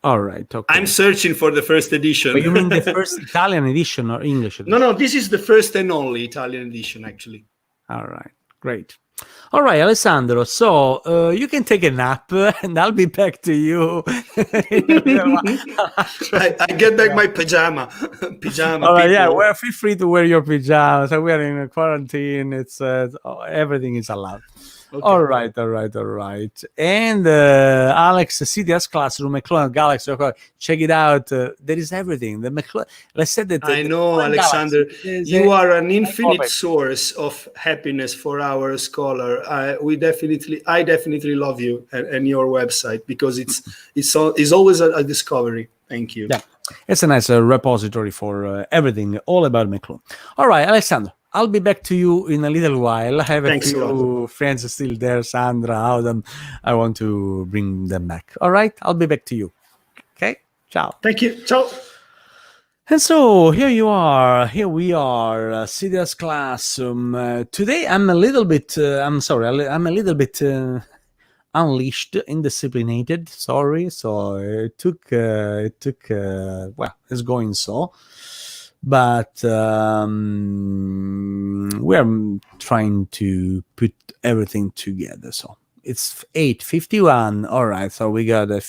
All right. Okay. I'm searching for the first edition. But you mean the first Italian edition or English edition? No, this is the first and only Italian edition, actually. All right. Great. All right, Alessandro. So you can take a nap, and I'll be back to you. Right, I get back my pajama. All right, yeah. Well, feel free to wear your pajamas. We are in a quarantine. It's everything is allowed. Okay. All right. And Alex, City's Classroom, Mcluhan Galaxy. Check it out. There is everything. The Mcluhan. Let's say that. I know, Alessandro. You are an infinite source of happiness for our scholar. I definitely love you and your website because it's always a discovery. Thank you. Yeah, it's a nice repository for everything, all about Mcluhan. All right, Alessandro. I'll be back to you in a little while. I have a few friends still there, Sandra, Adam. I want to bring them back. All right, I'll be back to you. Okay, ciao. Thank you. Ciao. And so here we are, City's Classroom. Today I'm a little bit, I'm a little bit unleashed, indisciplined. Sorry, so it took. Well, it's going so. But we are trying to put everything together. So it's 8:51. All right. So we got a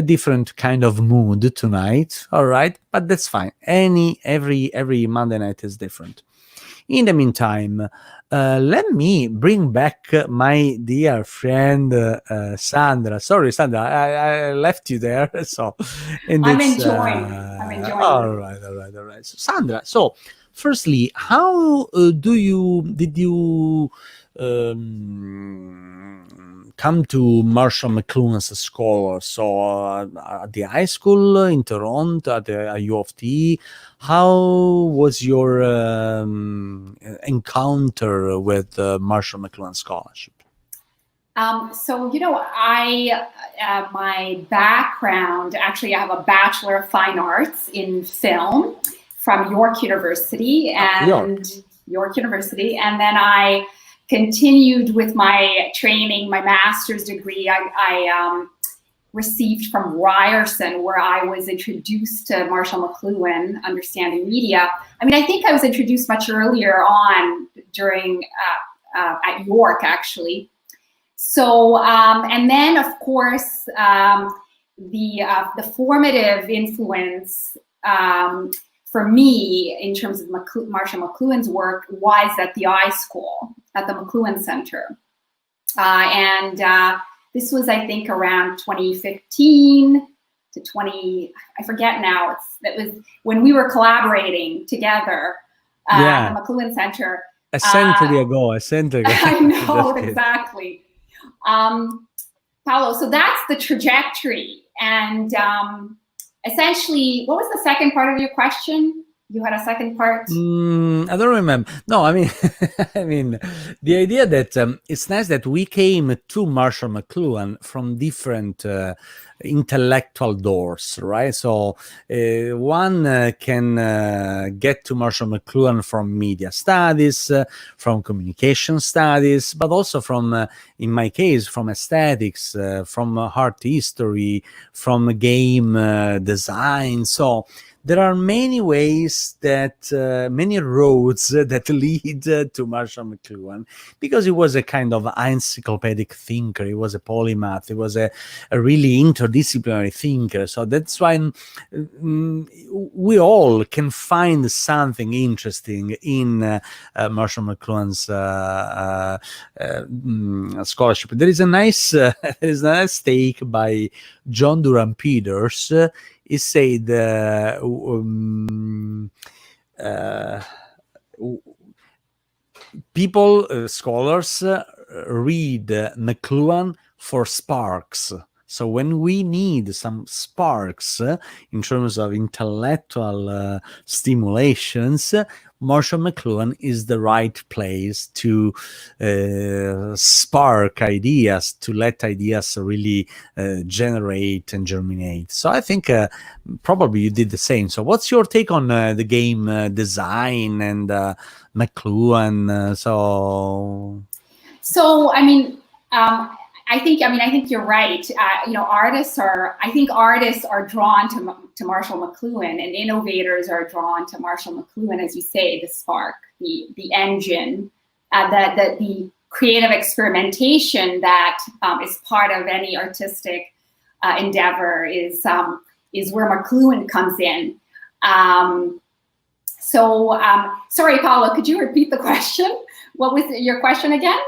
different kind of mood tonight. All right. But that's fine. Every Monday night is different. In the meantime, let me bring back my dear friend Sandra. Sorry, Sandra, I left you there. So, I'm enjoying. All right. So, Sandra, so firstly, how did you come to Marshall McLuhan's school? So at the high school in Toronto, at the U of T, how was your encounter with Marshall McLuhan Scholarship? So, my background, actually, I have a Bachelor of Fine Arts in Film from York University, York University, and then I continued with my training, my master's degree. I received from Ryerson, where I was introduced to Marshall McLuhan, Understanding Media. I mean, I think I was introduced much earlier on during at York, actually. So, and then of course, the formative influence for me in terms of Marshall McLuhan's work was at the iSchool, at the McLuhan Center. This was, I think, around 2015 to 20, I forget now. That was when we were collaborating together at the McLuhan Center. A century ago. I know, exactly. Paolo, so that's the trajectory. And essentially, what was the second part of your question? You had a second part? I don't remember. No, I mean, the idea that it's nice that we came to Marshall McLuhan from different intellectual doors, right? So one can get to Marshall McLuhan from media studies, from communication studies, but also from, in my case, from aesthetics, from art history, from game design. So there are many ways many roads that lead to Marshall McLuhan, because he was a kind of encyclopedic thinker. He was a polymath. He was a really interdisciplinary thinker. So that's why we all can find something interesting in Marshall McLuhan's scholarship. There is a nice take by John Durham Peters. He said, people, scholars, read Mcluhan for sparks. So when we need some sparks in terms of intellectual stimulations, Marshall Mcluhan is the right place to spark ideas, to let ideas really generate and germinate. So I think probably you did the same. So what's your take on the game design and Mcluhan? So I mean, I think you're right. Artists are drawn to Marshall Mcluhan, and innovators are drawn to Marshall Mcluhan, as you say, the spark, the engine, the creative experimentation that is part of any artistic endeavor is where Mcluhan comes in. Sorry, Paolo, could you repeat the question? What was your question again?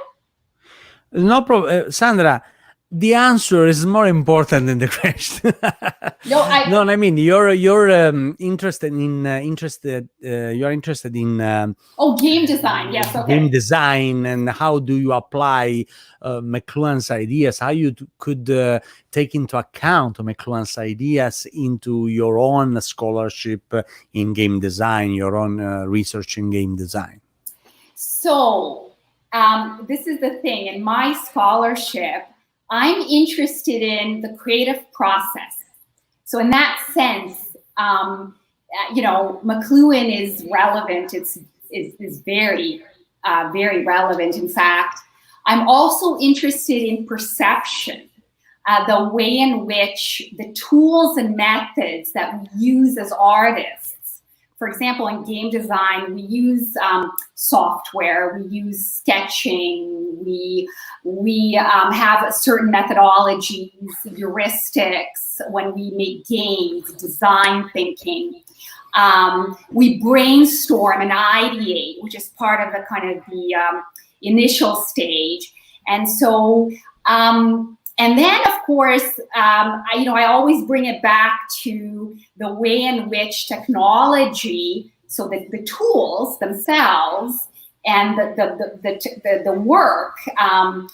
No problem, Sandra. The answer is more important than the question. I mean you're interested in game design. Yes, okay. Game design, and how do you apply Mcluhan's ideas? How you could take into account Mcluhan's ideas into your own scholarship in game design, your own research in game design. So. This is the thing. In my scholarship, I'm interested in the creative process. So in that sense, Mcluhan is relevant. Is very, very relevant. In fact, I'm also interested in perception, the way in which the tools and methods that we use as artists. For example, in game design, we use software, we use sketching, we have certain methodologies, heuristics when we make games, design thinking. We brainstorm and ideate, which is part of the kind of the initial stage. And so, and then, of course, I always bring it back to the way in which technology, so that the tools themselves and the work,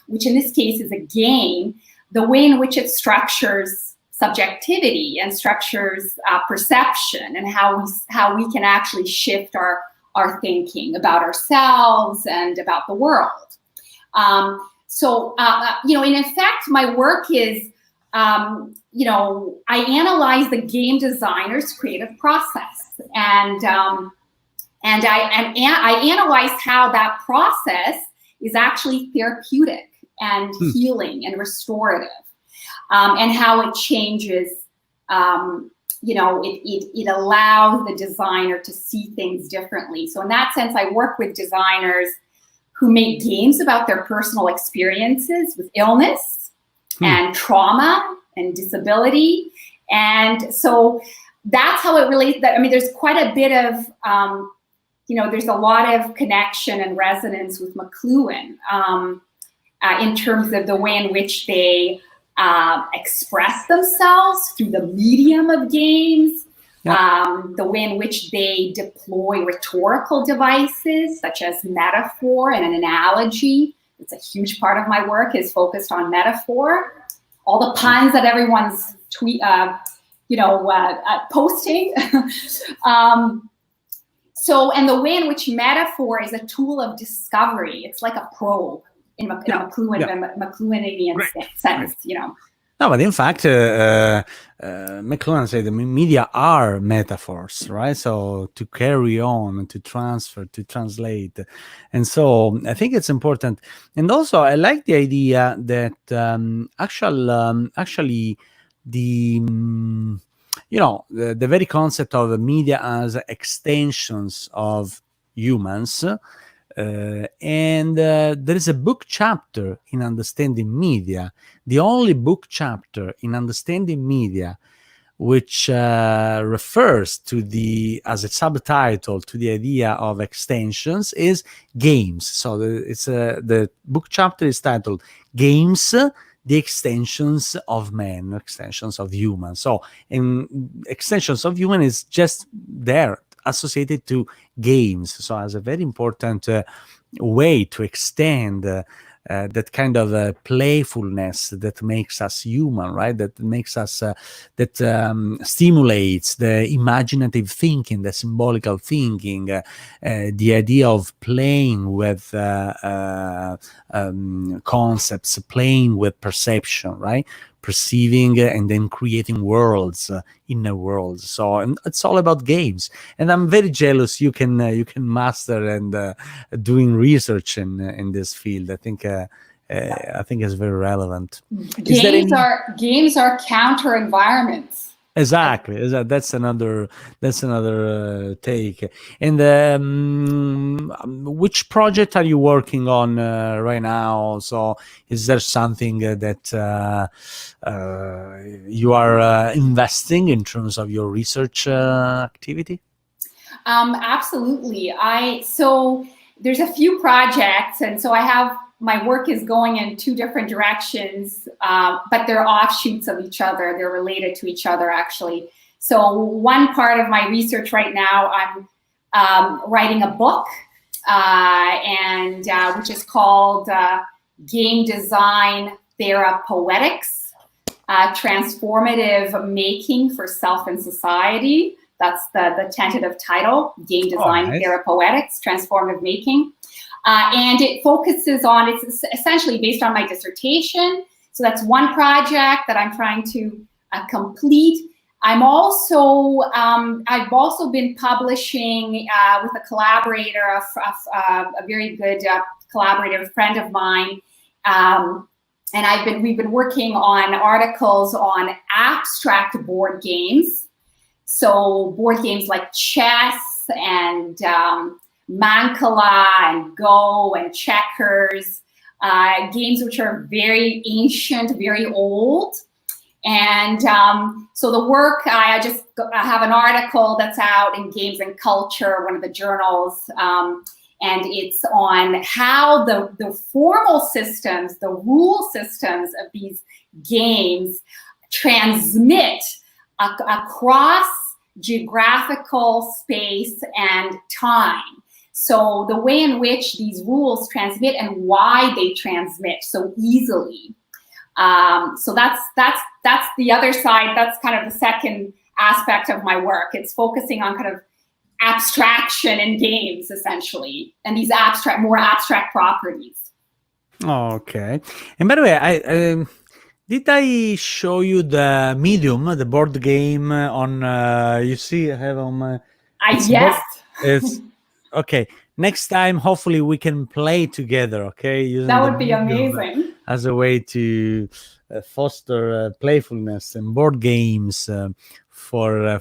which in this case is a game, the way in which it structures subjectivity and structures perception, and how we can actually shift our thinking about ourselves and about the world. In effect, my work is, I analyze the game designer's creative process, and I analyze how that process is actually therapeutic and healing and restorative, and how it changes. It allows the designer to see things differently. So in that sense, I work with designers who make games about their personal experiences with illness and trauma and disability. And so that's how it relates. I mean, there's quite a bit of, there's a lot of connection and resonance with Mcluhan in terms of the way in which they express themselves through the medium of games. The way in which they deploy rhetorical devices such as metaphor and an analogy. It's a huge part of my work is focused on metaphor. All the puns that everyone's posting. And the way in which metaphor is a tool of discovery. It's like a probe in a Mcluhanian sense, No, but in fact, Mcluhan said the media are metaphors, right? So to carry on, to transfer, to translate. And so I think it's important. And also, I like the idea that actually the very concept of the media as extensions of humans. And there is a book chapter in Understanding Media, the only book chapter in Understanding Media, which refers to as a subtitle to the idea of extensions, is games. So the book chapter is titled Games, the Extensions of Men, extensions of humans. So extensions of human is just there, associated to games. So as a very important way to extend that kind of playfulness that makes us human, right? That makes us, that stimulates the imaginative thinking, the symbolical thinking, the idea of playing with concepts, playing with perception, right? Perceiving and then creating worlds, inner worlds. So, and it's all about games. And I'm very jealous you can master and doing research in this field. I think it's very relevant. Games are counter environments. Exactly. That's another take. And which project are you working on right now? So, is there something that you are investing in terms of your research activity? Absolutely. So there's a few projects, and so my work is going in two different directions, but they're offshoots of each other. They're related to each other, actually. So one part of my research right now, I'm writing a book, which is called Game Design Therapeutics, Transformative Making for Self and Society. That's the tentative title, Game Design Therapeutics, Transformative Making. And it focuses on, it's essentially based on my dissertation. So that's one project that I'm trying to complete. I've also been publishing with a collaborator, a very good collaborator, friend of mine. And we've been working on articles on abstract board games. So board games like chess and Mancala and Go and checkers, games which are very ancient, very old. And so the work, I have an article that's out in Games and Culture, one of the journals, and it's on how the formal systems, the rule systems of these games transmit across geographical space and time. So the way in which these rules transmit and why they transmit so easily. So that's the other side. That's kind of the second aspect of my work. It's focusing on kind of abstraction in games, essentially, and these more abstract properties. Okay. And by the way, did I show you the Medium, the board game on? You see, I have on my. Yes. It's okay. Next time, hopefully, we can play together. Okay, that would be amazing. As a way to foster playfulness and board games for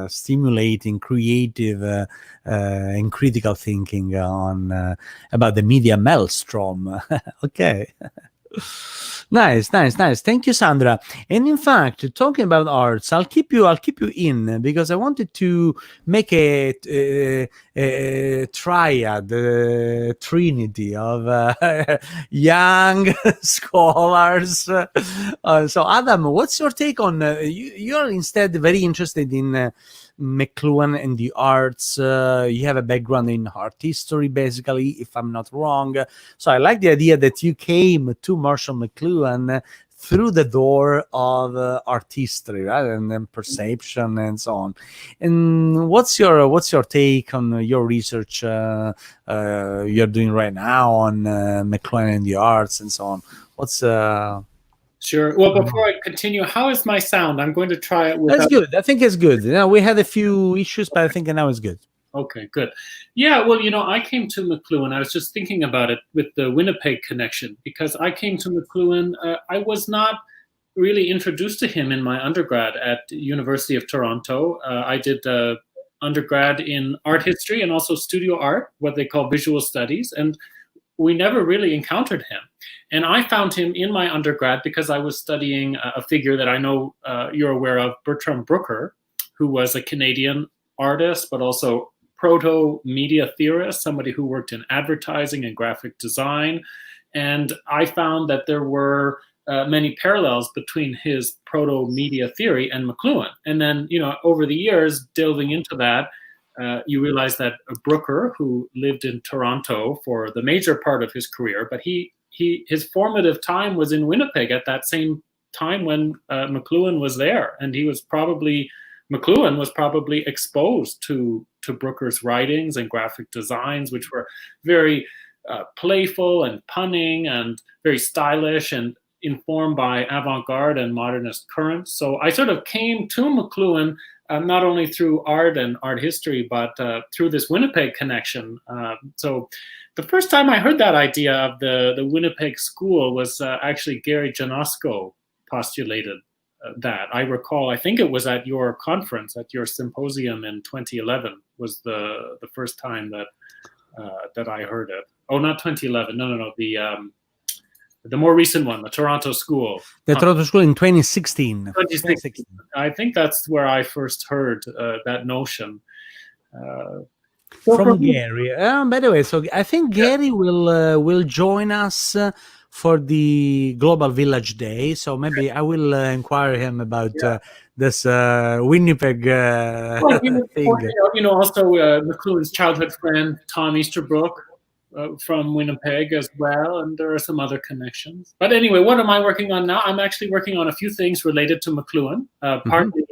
stimulating creative and critical thinking on about the media maelstrom. Okay. Nice. Thank you, Sandra. And in fact, talking about arts, I'll keep you in because I wanted to make a triad, trinity of young scholars. So, Adam, what's your take on? You're instead very interested in Mcluhan and the arts. You have a background in art history, basically, if I'm not wrong. So I like the idea that you came to Marshall Mcluhan through the door of art history, right, and then perception and so on. And what's your take on your research you're doing right now on Mcluhan and the arts and so on? What's Sure. Well, before I continue, how is my sound? I'm going to try it. That's good. I think it's good. We had a few issues, but I think now it's good. Okay, good. Yeah, well, I came to Mcluhan. I was just thinking about it with the Winnipeg connection, because I came to Mcluhan. I was not really introduced to him in my undergrad at the University of Toronto. I did undergrad in art history and also studio art, what they call visual studies, and we never really encountered him. And I found him in my undergrad because I was studying a figure that I know you're aware of, Bertram Brooker, who was a Canadian artist, but also proto-media theorist, somebody who worked in advertising and graphic design. And I found that there were many parallels between his proto-media theory and Mcluhan. And then, over the years, delving into that, you realize that Brooker, who lived in Toronto for the major part of his career, but his formative time was in Winnipeg at that same time when Mcluhan was there, and Mcluhan was probably exposed to Brooker's writings and graphic designs, which were very playful and punning and very stylish and informed by avant-garde and modernist currents. So I sort of came to Mcluhan not only through art and art history, but through this Winnipeg connection. So the first time I heard that idea of the Winnipeg school was actually Gary Janosco postulated that. I recall, I think it was at your conference, at your symposium in 2011 was the first time that I heard it. Oh, not 2011. No. The more recent one, the Toronto School. The Toronto School in 2016. 2016. I think that's where I first heard that notion. From Gary. By the way, so I think Gary will join us for the Global Village Day. So maybe I will inquire him about this Winnipeg thing. Also Mcluhan's childhood friend Tom Easterbrook from Winnipeg as well, and there are some other connections. But anyway, what am I working on now? I'm actually working on a few things related to Mcluhan, partly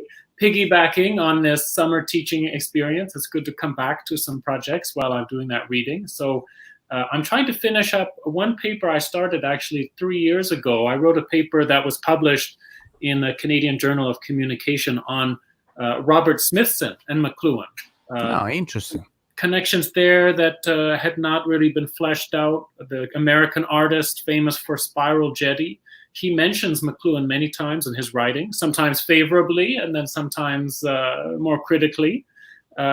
piggybacking on this summer teaching experience. It's good to come back to some projects while I'm doing that reading. So I'm trying to finish up one paper I started actually 3 years ago. I wrote a paper that was published in the Canadian Journal of Communication on Robert Smithson and Mcluhan. Oh, interesting. Connections there that had not really been fleshed out. The American artist famous for Spiral Jetty, he mentions Mcluhan many times in his writing, sometimes favorably and then sometimes more critically.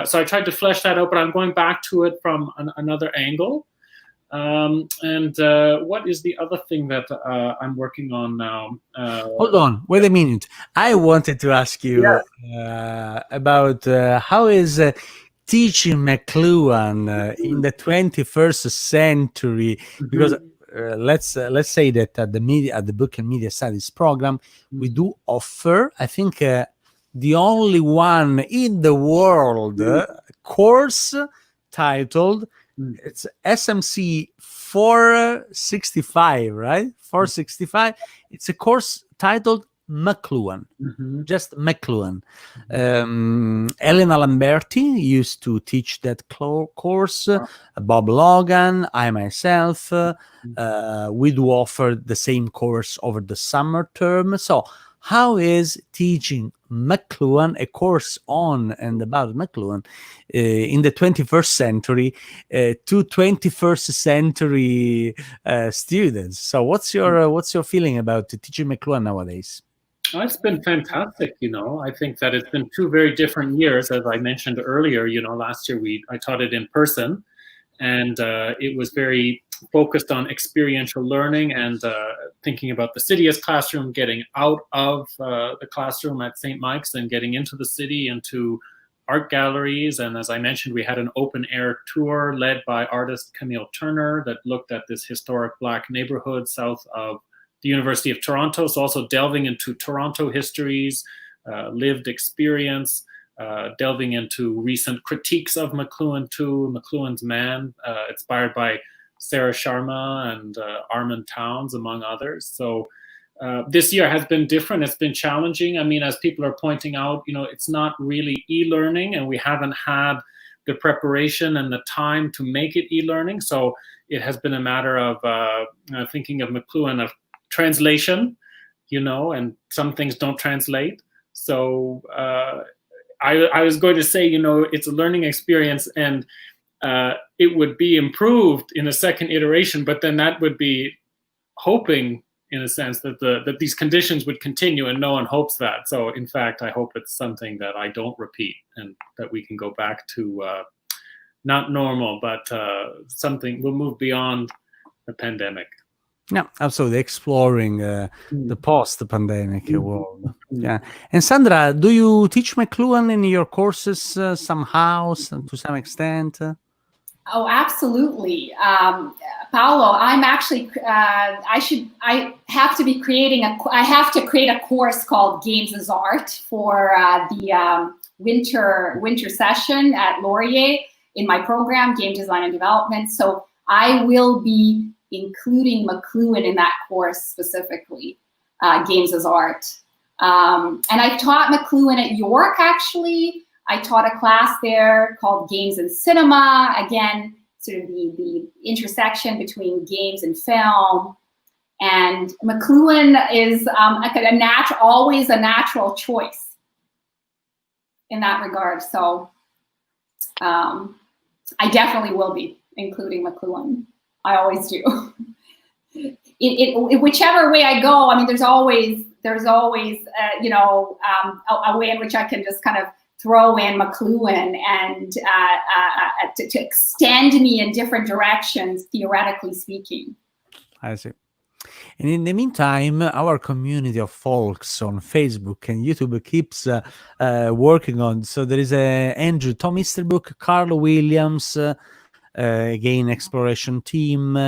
So I tried to flesh that out, but I'm going back to it from another angle. And what is the other thing that I'm working on now? Hold on, wait a minute. I wanted to ask you about how is teaching Mcluhan in the 21st century, because let's say that at the Book and Media Studies program, we do offer, I think, the only one in the world course titled, it's SMC 465, right? 465. It's a course titled Mcluhan, just Mcluhan. Elena Lamberti used to teach that course. Bob Logan, I myself, we do offer the same course over the summer term. So how is teaching Mcluhan, a course on and about Mcluhan in the 21st century to 21st century students? So what's your feeling about teaching Mcluhan nowadays? Oh, it's been fantastic. I think that it's been 2 very different years, as I mentioned earlier. Last year I taught it in person, and it was very focused on experiential learning and thinking about the city as classroom, getting out of the classroom at St. Mike's and getting into the city, into art galleries. And as I mentioned, we had an open air tour led by artist Camille Turner that looked at this historic Black neighborhood south of the University of Toronto. So also delving into Toronto histories, lived experience, delving into recent critiques of Mcluhan too, Mcluhan's man, inspired by Sarah Sharma and Armand Towns, among others. So this year has been different. It's been challenging. I mean, as people are pointing out, it's not really e-learning, and we haven't had the preparation and the time to make it e-learning. So it has been a matter of thinking of Mcluhan of translation, and some things don't translate. So I was going to say, it's a learning experience, and it would be improved in a second iteration, but then that would be hoping, in a sense, that these conditions would continue, and no one hopes that. So in fact, I hope it's something that I don't repeat, and that we can go back to not normal, but something, we'll move beyond the pandemic. Yeah, absolutely. Exploring the post-pandemic world. Yeah. And Sandra, do you teach Mcluhan in your courses somehow, to some extent? Oh, absolutely. Paolo, I'm actually, I have to be creating I have to create a course called Games as Art for the winter session at Laurier in my program, Game Design and Development. So I will be including Mcluhan in that course specifically, Games as Art. And I taught Mcluhan at York, actually. I taught a class there called Games in Cinema, again, sort of the intersection between games and film. And Mcluhan is always a natural choice in that regard. So I definitely will be including Mcluhan. I always do. Whichever way I go, I mean, there's always you know, a way in which I can just kind of throw in Mcluhan and to extend me in different directions, theoretically speaking. I see. And in the meantime, our community of folks on Facebook and YouTube keeps working on. So there is Andrew, Tom Easterbrook, Carl Williams, again, exploration team,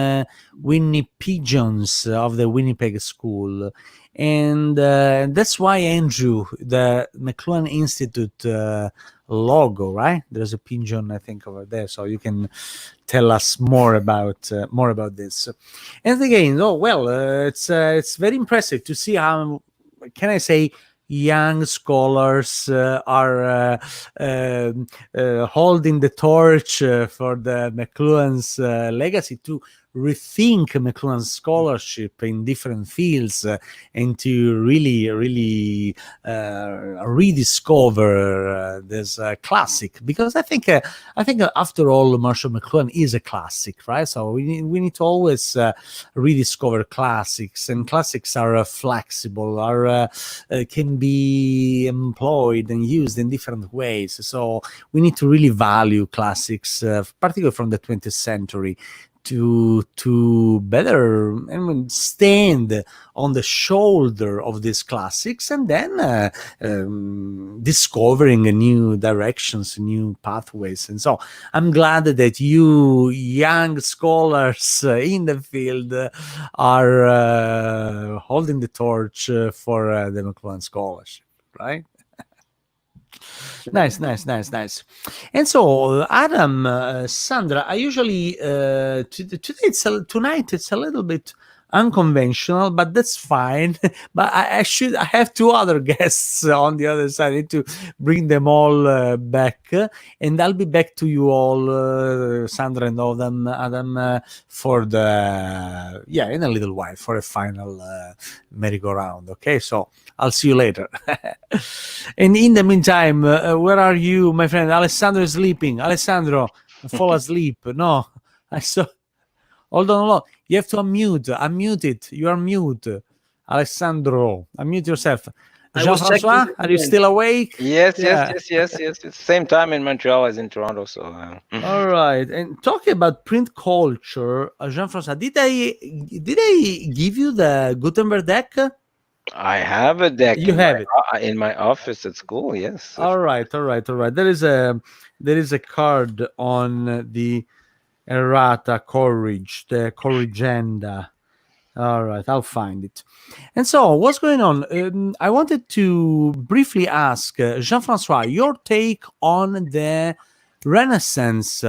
Winnie Pigeons of the Winnipeg School. And that's why, Andrew, the Mcluhan Institute logo, right? There's a pigeon, I think, over there, so you can tell us more about this. And again, it's very impressive to see how, can I say, young scholars are holding the torch for the Mcluhan's legacy to rethink Mcluhan's scholarship in different fields and to really rediscover this classic, because I think after all, Marshall McLuhan is a classic, right? So we need to always rediscover classics, and classics are flexible, can be employed and used in different ways. So we need to really value classics, particularly from the 20th century, to better stand on the shoulder of these classics, and then discovering new directions, new pathways. And so I'm glad that you young scholars in the field are holding the torch for the Mcluhan scholarship, right? Nice. And so, Adam, Sandra, I usually tonight it's a little bit unconventional, but that's fine. But I have two other guests on the other side. I need to bring them all back, and I'll be back to you all, Sandra and Adam, for in a little while for a final merry-go-round. Okay, so I'll see you later. And in the meantime, where are you, my friend? Alessandro is sleeping. Alessandro, fall asleep. No, I saw. Hold on. You have to unmute it. You are mute. Alessandro, unmute yourself. Jean-François, are you still awake? Yes. It's the same time in Montreal as in Toronto. So. All right. And talking about print culture, Jean-François, did I give you the Gutenberg deck? I have a deck. You have it in my office at school. Yes. All right. There is a card on the errata courage, the corrigenda. All right, I'll find it. And so, what's going on? I wanted to briefly ask Jean-François your take on the Renaissance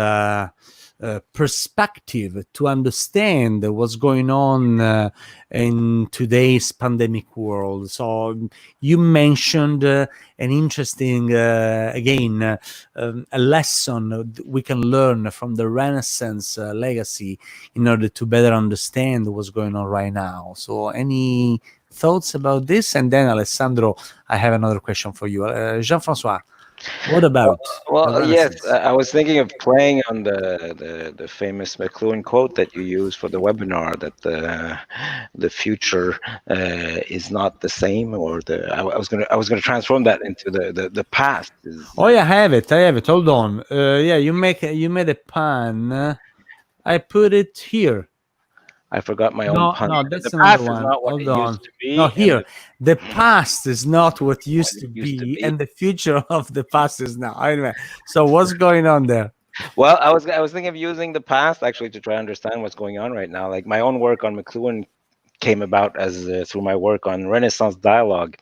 perspective to understand what's going on in today's pandemic world. So you mentioned an interesting, a lesson we can learn from the Renaissance legacy in order to better understand what's going on right now. So any thoughts about this? And then, Alessandro, I have another question for you. Jean-François, what about? Well, yes, I was thinking of playing on the famous Mcluhan quote that you used for the webinar, that the future is not the same, or I was gonna transform that into the past. Oh yeah, I have it. Hold on. You made a pun. I put it here. I forgot my own pun. No, that's the another past one. is not what Hold it on. used to be. No, here. The past is not what used to be, and the future of the past is now. Anyway, so what's going on there? Well, I was thinking of using the past actually to try to understand what's going on right now. Like my own work on Mcluhan came about as through my work on Renaissance dialogue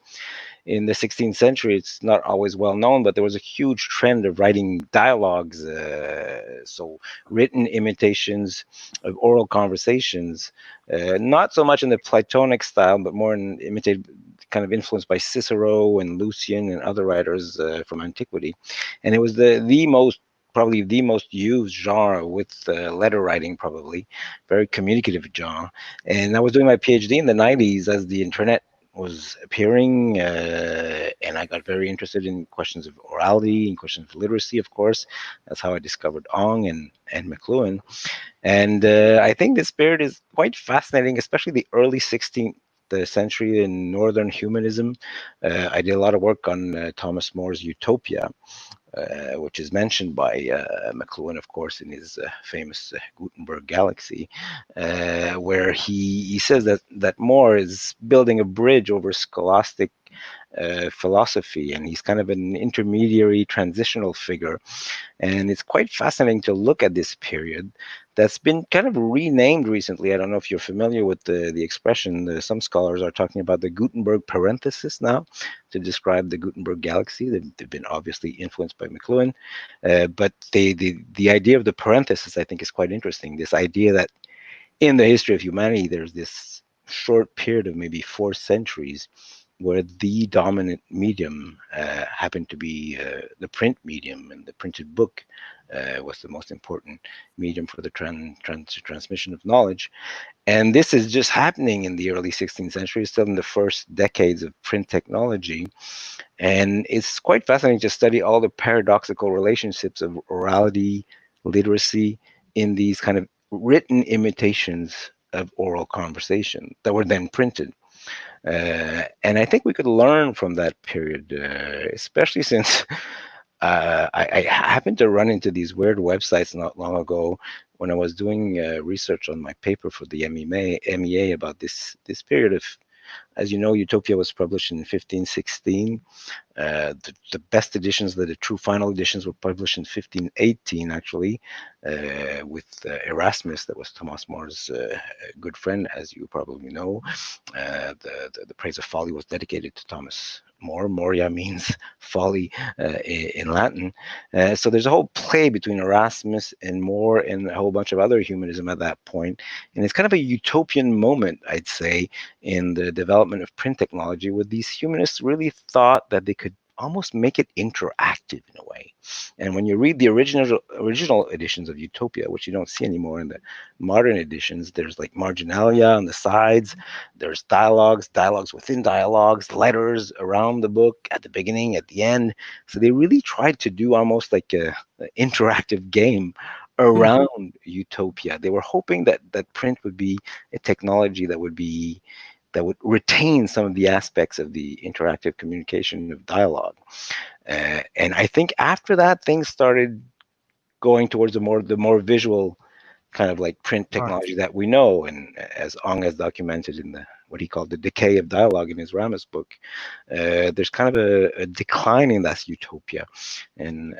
in the 16th century. It's not always well known, but there was a huge trend of writing dialogues, so written imitations of oral conversations, not so much in the Platonic style, but more in imitated, kind of influenced by Cicero and Lucian and other writers from antiquity. And it was the most, probably the most used genre with letter writing, probably very communicative genre. And I was doing my PhD in the 90s as the internet was appearing, and I got very interested in questions of orality and questions of literacy, of course. That's how I discovered Ong and Mcluhan. And I think this period is quite fascinating, especially the early 16th century in Northern humanism. I did a lot of work on Thomas More's Utopia, which is mentioned by Mcluhan, of course, in his famous Gutenberg Galaxy, where he says that More is building a bridge over scholastic philosophy, and he's kind of an intermediary transitional figure. And it's quite fascinating to look at this period that's been kind of renamed recently. I don't know if you're familiar with the expression. Some scholars are talking about the Gutenberg Parenthesis now to describe the Gutenberg Galaxy. They've been obviously influenced by Mcluhan, but the idea of the parenthesis, I think, is quite interesting. This idea that in the history of humanity, there's this short period of maybe 4 centuries where the dominant medium happened to be the print medium, and the printed book was the most important medium for the transmission of knowledge. And this is just happening in the early 16th century, still in the first decades of print technology. And it's quite fascinating to study all the paradoxical relationships of orality, literacy in these kind of written imitations of oral conversation that were then printed. And I think we could learn from that period, especially since I happened to run into these weird websites not long ago when I was doing research on my paper for the MEA about this period of, as you know, Utopia was published in 1516. The best editions, the true final editions, were published in 1518, actually, with Erasmus, that was Thomas More's good friend, as you probably know. The Praise of Folly was dedicated to Thomas More. Moria means folly in Latin. So there's a whole play between Erasmus and More and a whole bunch of other humanism at that point. And it's kind of a utopian moment, I'd say, in the development of print technology, where these humanists really thought that they could almost make it interactive in a way. And when you read the original editions of Utopia, which you don't see anymore in the modern editions, there's like marginalia on the sides, there's dialogues within dialogues, letters around the book at the beginning, at the end. So they really tried to do almost like an interactive game around Utopia. They were hoping that print would be a technology that would retain some of the aspects of the interactive communication of dialogue. And I think after that, things started going towards the more visual kind of like print technology that we know, and as Ong has documented in what he called the decay of dialogue in his Ramus book, there's kind of a decline in that utopia. And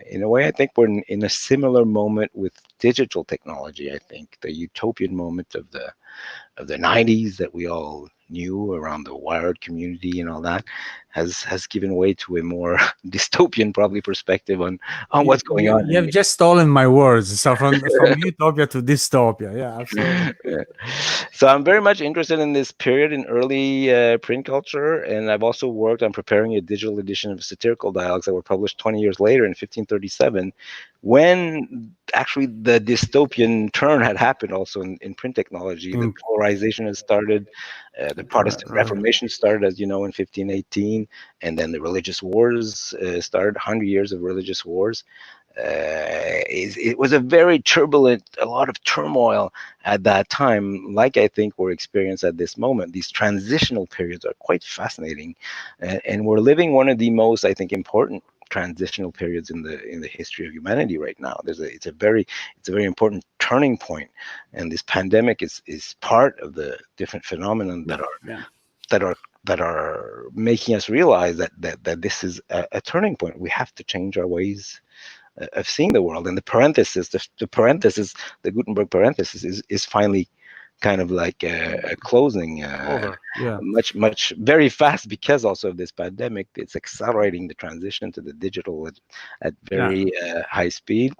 in a way, I think we're in a similar moment with digital technology. I think the utopian moment of the 90s that we all knew around the wired community and all that has given way to a more dystopian probably perspective on what's going on. You have just stolen my words. So from utopia to dystopia. Yeah, absolutely. Yeah. So I'm very much interested in this period in early print culture, and I've also worked on preparing a digital edition of satirical dialogues that were published 20 years later in 1537, when actually the dystopian turn had happened also in print technology. The polarization had started, the Protestant Reformation started, as you know, in 1518, and then the religious wars started, 100 years of religious wars. It was a very turbulent, a lot of turmoil at that time, like I think we're experiencing at this moment. These transitional periods are quite fascinating, and we're living one of the most, I think, important transitional periods in the history of humanity right now. It's a very important turning point, and this pandemic is part of the different phenomenon that are making us realize that this is a turning point. We have to change our ways of seeing the world. And the parenthesis, the Gutenberg parenthesis is finally kind of like a closing Over. Yeah. much very fast, because also of this pandemic. It's accelerating the transition to the digital at very high speed,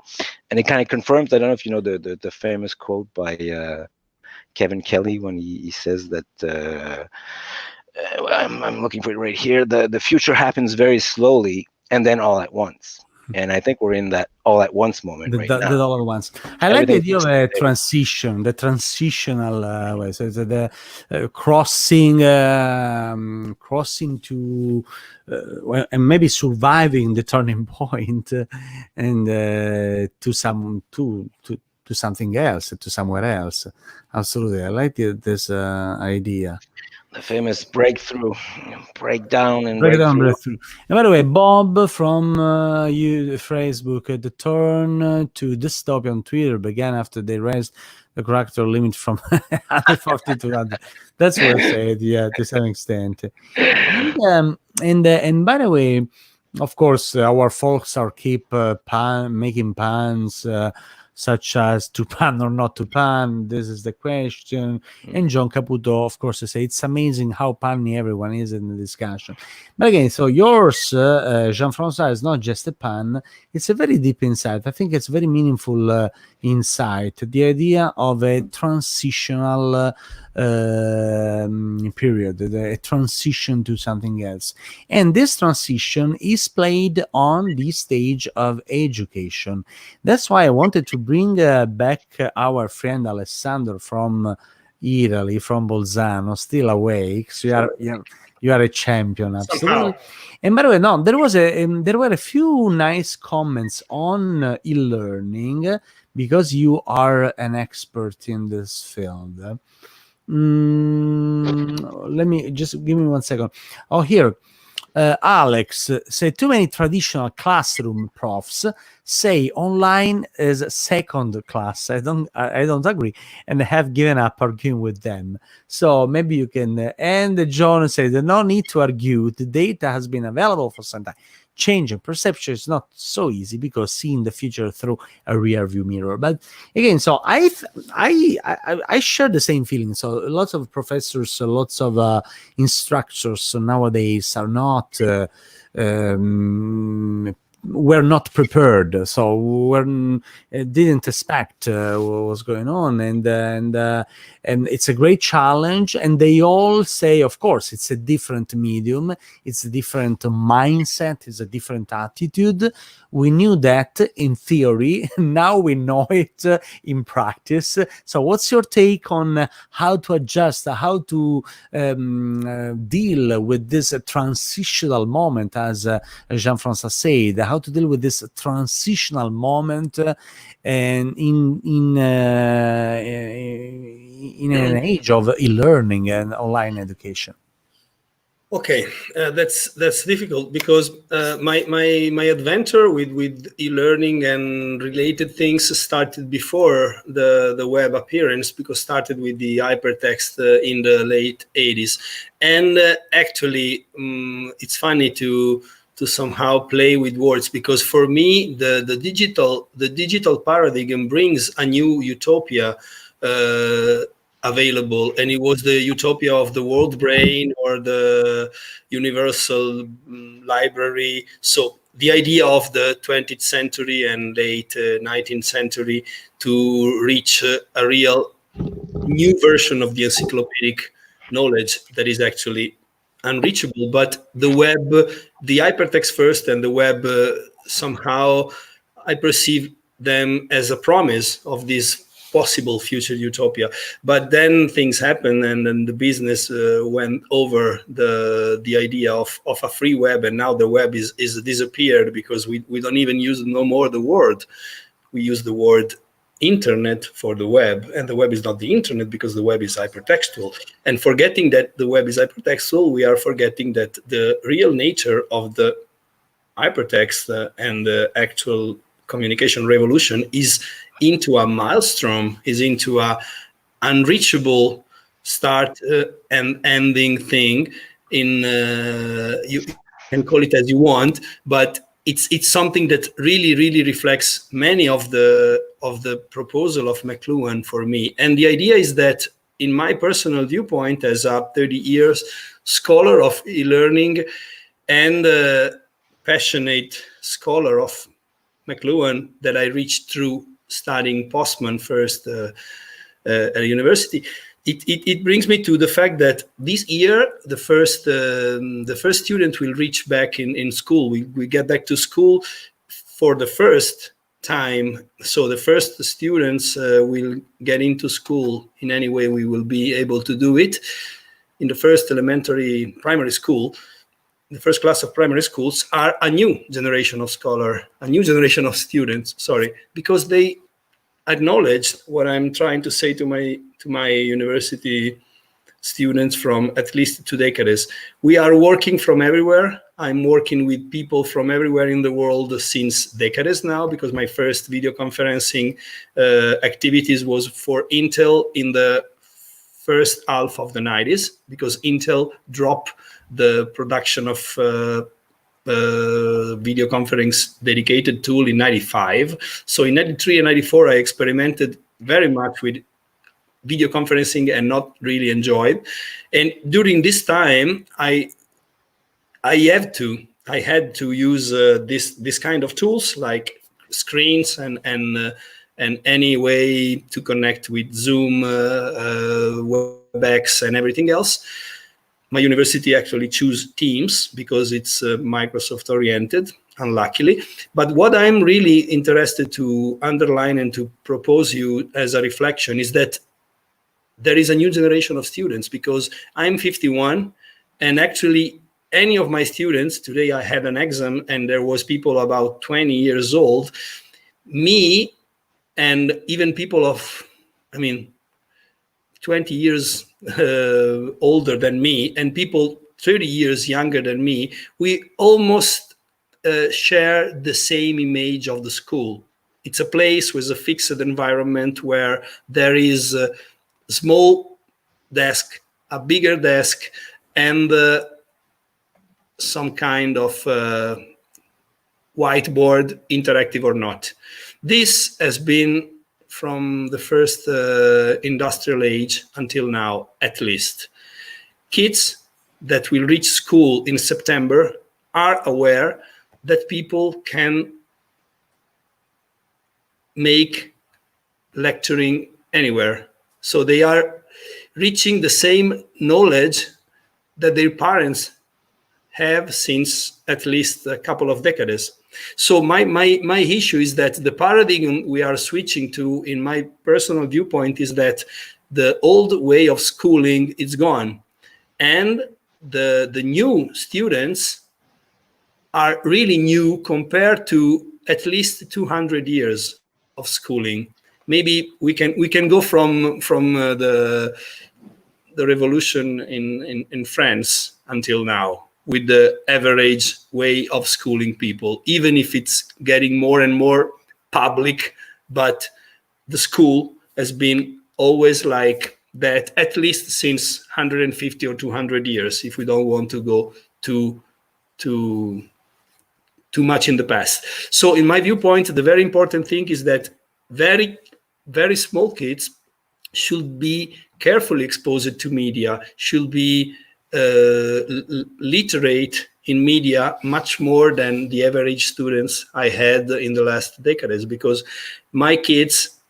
and it kind of confirms, I don't know if you know the famous quote by Kevin Kelly, when he says that I'm looking for it right here, the future happens very slowly and then all at once. And I think we're in that all at once moment right now. The dollar ones. I like the idea of a transition, the transitional way. So the crossing to, and maybe surviving the turning point, and to something else, to somewhere else. Absolutely, I like this idea. The famous breakthrough, breakdown, and breakthrough. And by the way, Bob from Facebook, the turn to dystopia on Twitter began after they raised the character limit from 140 to 100. That's well said, yeah, to some extent. And by the way, of course, our folks are keep making puns, such as to pan or not to pan. This is the question. And John Caputo, of course, say it's amazing how punny everyone is in the discussion. But again, so yours, Jean-François, is not just a pun. It's a very deep insight. I think it's very meaningful insight. The idea of a transitional period, a transition to something else. And this transition is played on the stage of education. That's why I wanted to bring back our friend Alessandro from Italy, from Bolzano, still awake. So you are a champion, absolutely. Somehow. And by the way, no, there were a few nice comments on e-learning, because you are an expert in this field. Let me just give me 1 second. Oh, here. Alex said too many traditional classroom profs say online is second class. I don't agree, and have given up arguing with them. So maybe you can. And John said no need to argue. The data has been available for some time. Changing perception is not so easy, because seeing the future through a rear view mirror. But again, so I share the same feeling. So lots of professors, lots of instructors nowadays are not were not prepared, so didn't expect what was going on, and it's a great challenge. And they all say, of course, it's a different medium, it's a different mindset, it's a different attitude. We knew that in theory, now we know it in practice. So what's your take on how to adjust, how to deal with this transitional moment, as Jean-François said, how to deal with this transitional moment and in an age of e-learning and online education? Okay, that's difficult, because my adventure with e-learning and related things started before the web appearance, because started with the hypertext in the late 80s. And actually, it's funny to somehow play with words, because for me the digital paradigm brings a new utopia available, and it was the utopia of the world brain or the universal library. So the idea of the 20th century and late 19th century to reach a real new version of the encyclopedic knowledge that is actually unreachable. But the web, the hypertext first, and the web somehow I perceive them as a promise of this possible future utopia. But then things happen, and then the business went over the idea of a free web, and now the web is disappeared, because we don't even use no more the word. We use the word internet for the web, and the web is not the internet, because the web is hypertextual. And forgetting that the web is hypertextual, we are forgetting that the real nature of the hypertext and the actual communication revolution is into a maelstrom, is into a unreachable start and ending thing. In you can call it as you want, but it's something that really reflects many of the proposal of Mcluhan for me. And the idea is that, in my personal viewpoint, as a 30 years scholar of e-learning and passionate scholar of Mcluhan that I reached through studying Postman first at a university, it brings me to the fact that this year the first student will reach back in school. We get back to school for the first time. So the first students will get into school in any way we will be able to do it in the first primary school. The first class of primary schools are a new generation of students, because they acknowledged what I'm trying to say to my university students from at least 2 decades. We are working from everywhere. I'm working with people from everywhere in the world since decades now, because my first video conferencing activities was for Intel in the first half of the 90s, because Intel dropped the production of video conference dedicated tool in 95. So in 93 and 94, I experimented very much with video conferencing and not really enjoyed. And during this time, I had to use this kind of tools like screens and any way to connect with Zoom, WebEx, and everything else. My university actually chose Teams because it's Microsoft oriented, unluckily. But what I'm really interested to underline and to propose you as a reflection is that there is a new generation of students, because I'm 51, and actually any of my students, today I had an exam and there was people about 20 years old, me, and even people of, 20 years older than me, and people 30 years younger than me, we almost share the same image of the school. It's a place with a fixed environment where there is a small desk, a bigger desk, and some kind of whiteboard, interactive or not. This has been from the first industrial age until now, at least. Kids that will reach school in September are aware that people can make lecturing anywhere. So they are reaching the same knowledge that their parents have since at least a couple of decades. So my issue is that the paradigm we are switching to, in my personal viewpoint, is that the old way of schooling is gone, and the new students are really new compared to at least 200 years of schooling. Maybe we can go from the revolution in France until now, with the average way of schooling people, even if it's getting more and more public. But the school has been always like that, at least since 150 or 200 years, if we don't want to go too much in the past. So in my viewpoint, the very important thing is that very, very small kids should be carefully exposed to media, should be literate in media much more than the average students I had in the last decades, because my kids,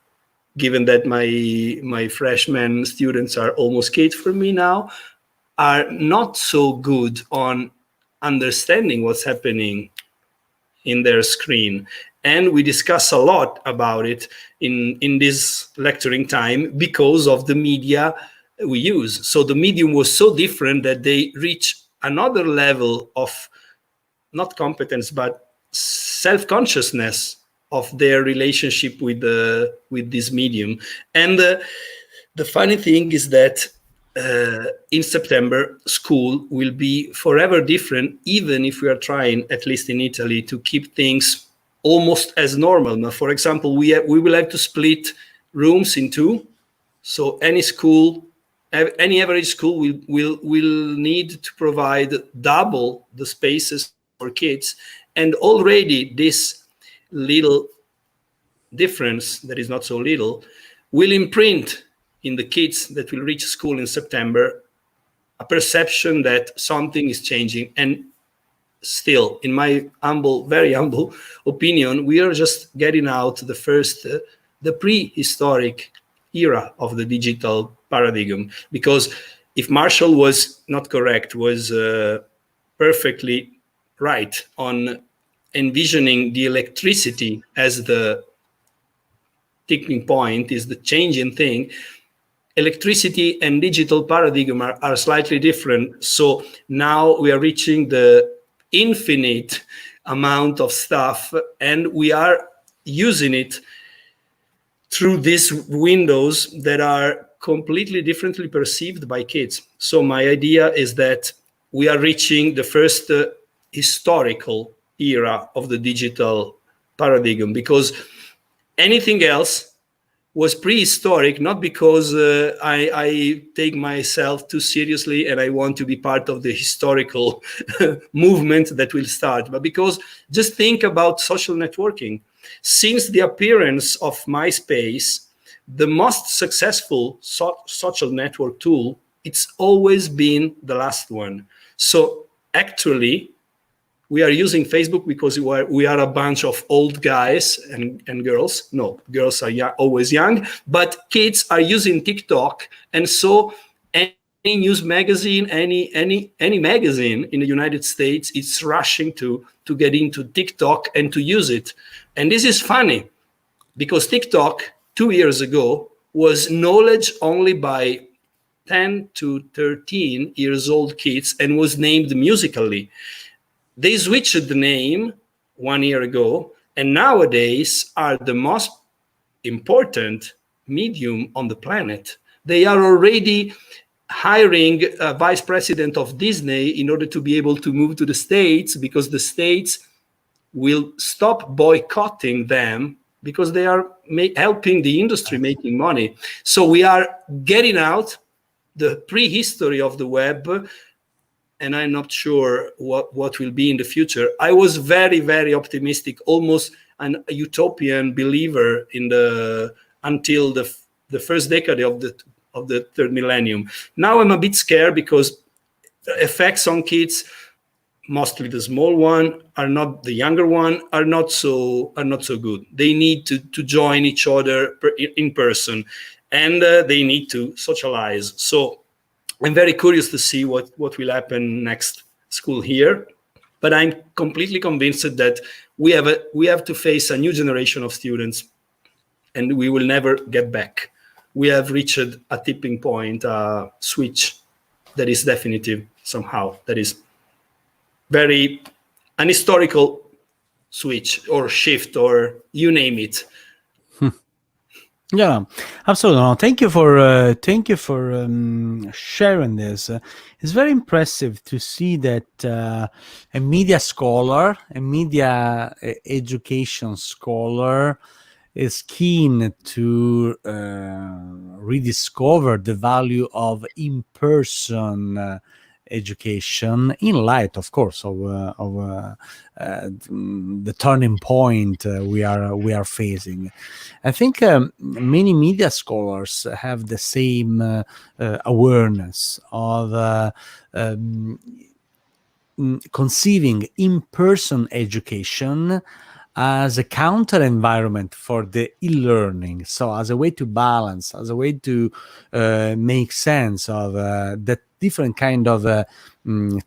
given that my freshman students are almost kids for me now, are not so good on understanding what's happening in their screen. And we discuss a lot about it in this lecturing time because of the media we use. So the medium was so different that they reach another level of not competence, but self-consciousness of their relationship with this medium. And the funny thing is that in September, school will be forever different, even if we are trying, at least in Italy, to keep things almost as normal. Now, for example, we will have to split rooms in two. So any average school will need to provide double the spaces for kids, And already this little difference, that is not so little, will imprint in the kids that will reach school in September a perception that something is changing. And still, in my humble, very humble opinion, we are just getting out the prehistoric era of the digital paradigm. Because if Marshall was not correct, was perfectly right on envisioning the electricity as the tipping point, is the changing thing, electricity and digital paradigm are slightly different. So now we are reaching the infinite amount of stuff, and we are using it through these windows that are completely differently perceived by kids. So my idea is that we are reaching the first historical era of the digital paradigm, because anything else was prehistoric, not because I take myself too seriously and I want to be part of the historical movement that will start, but because just think about social networking. Since the appearance of MySpace, the most successful social network tool, it's always been the last one. So actually, we are using Facebook because we are a bunch of old guys and girls. No, girls are always young, but kids are using TikTok. And so any news magazine, any magazine in the United States, it's rushing to get into TikTok and to use it. And this is funny, because TikTok 2 years ago was knowledge only by 10 to 13 years old kids and was named Musical.ly. They switched the name 1 year ago, and nowadays are the most important medium on the planet. They are already hiring a vice president of Disney in order to be able to move to the States, because the States will stop boycotting them because they are helping the industry making money. So we are getting out the prehistory of the web, and I'm not sure what will be in the future. I was very, very optimistic, almost an utopian believer until the first decade of the third millennium. Now I'm a bit scared because the effects on kids, mostly the small one, are not the younger one, are not so good. They need to join each other in person, and they need to socialize. So I'm very curious to see what will happen next school year, but I'm completely convinced that we have to face a new generation of students, and we will never get back. We have reached a tipping point, a switch that is definitive somehow. That is an historical switch or shift, or you name it. Yeah, absolutely. No, thank you for sharing this. It's very impressive to see that a media scholar, a media education scholar, is keen to rediscover the value of in-person education in light, of course, of the turning point we are facing. I think many media scholars have the same awareness of conceiving in-person education as a counter environment for the e-learning, so as a way to balance, as a way to make sense of that different kind of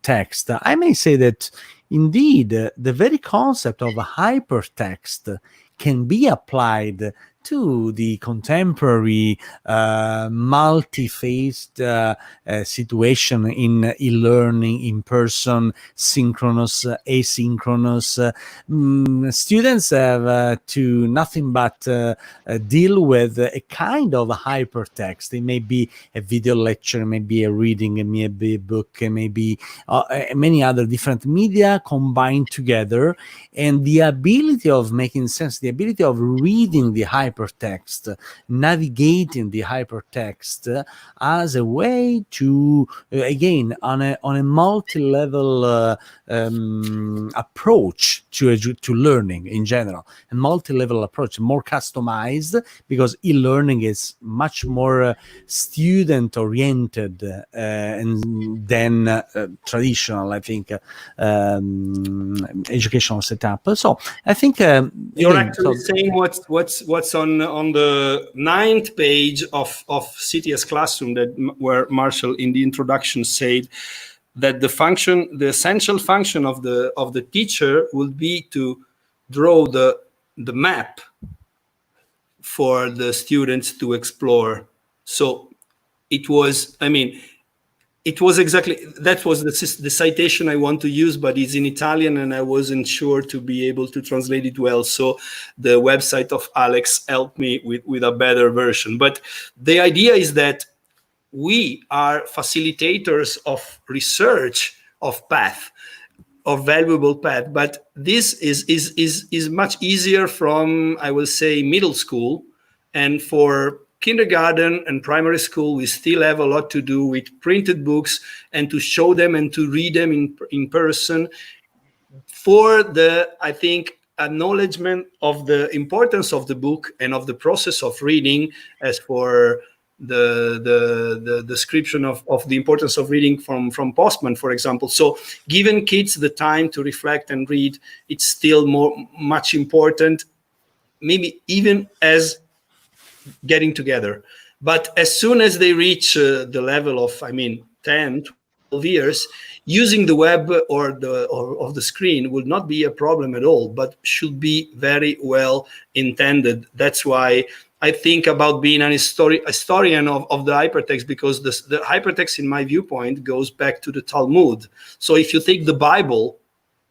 text. I may say that indeed the very concept of hypertext can be applied to the contemporary multi-phased situation in e-learning, in person, synchronous, asynchronous. Students have to nothing but deal with a kind of hypertext. It may be a video lecture, it may be a reading, it may be a book, it may be many other different media combined together, and the ability of making sense, the ability of reading the hypertext hypertext, navigating the hypertext as a way to, again, on a multi-level approach to learning in general, a multi-level approach, more customized, because e-learning is much more student-oriented than traditional, I think, educational setup. So I think You're again, actually saying what's on the 9th page of CTS Classroom, where Marshall in the introduction said that the essential function of the teacher will be to draw the map for the students to explore. So it was, it was exactly, that was the citation I want to use, but it's in Italian and I wasn't sure to be able to translate it well. So the website of Alex helped me with a better version. But the idea is that we are facilitators of research of path, of valuable path. But this is much easier from, I will say, middle school. And for kindergarten and primary school, we still have a lot to do with printed books and to show them and to read them in person. For the, I think, acknowledgement of the importance of the book and of the process of reading, as for the description of the importance of reading from Postman, for example. So giving kids the time to reflect and read, it's still much important, maybe even as getting together. But as soon as they reach the level of, 10, 12 years, using the web or of the screen would not be a problem at all, but should be very well intended. That's why I think about being an historian of the hypertext, because the hypertext, in my viewpoint, goes back to the Talmud. So if you take the Bible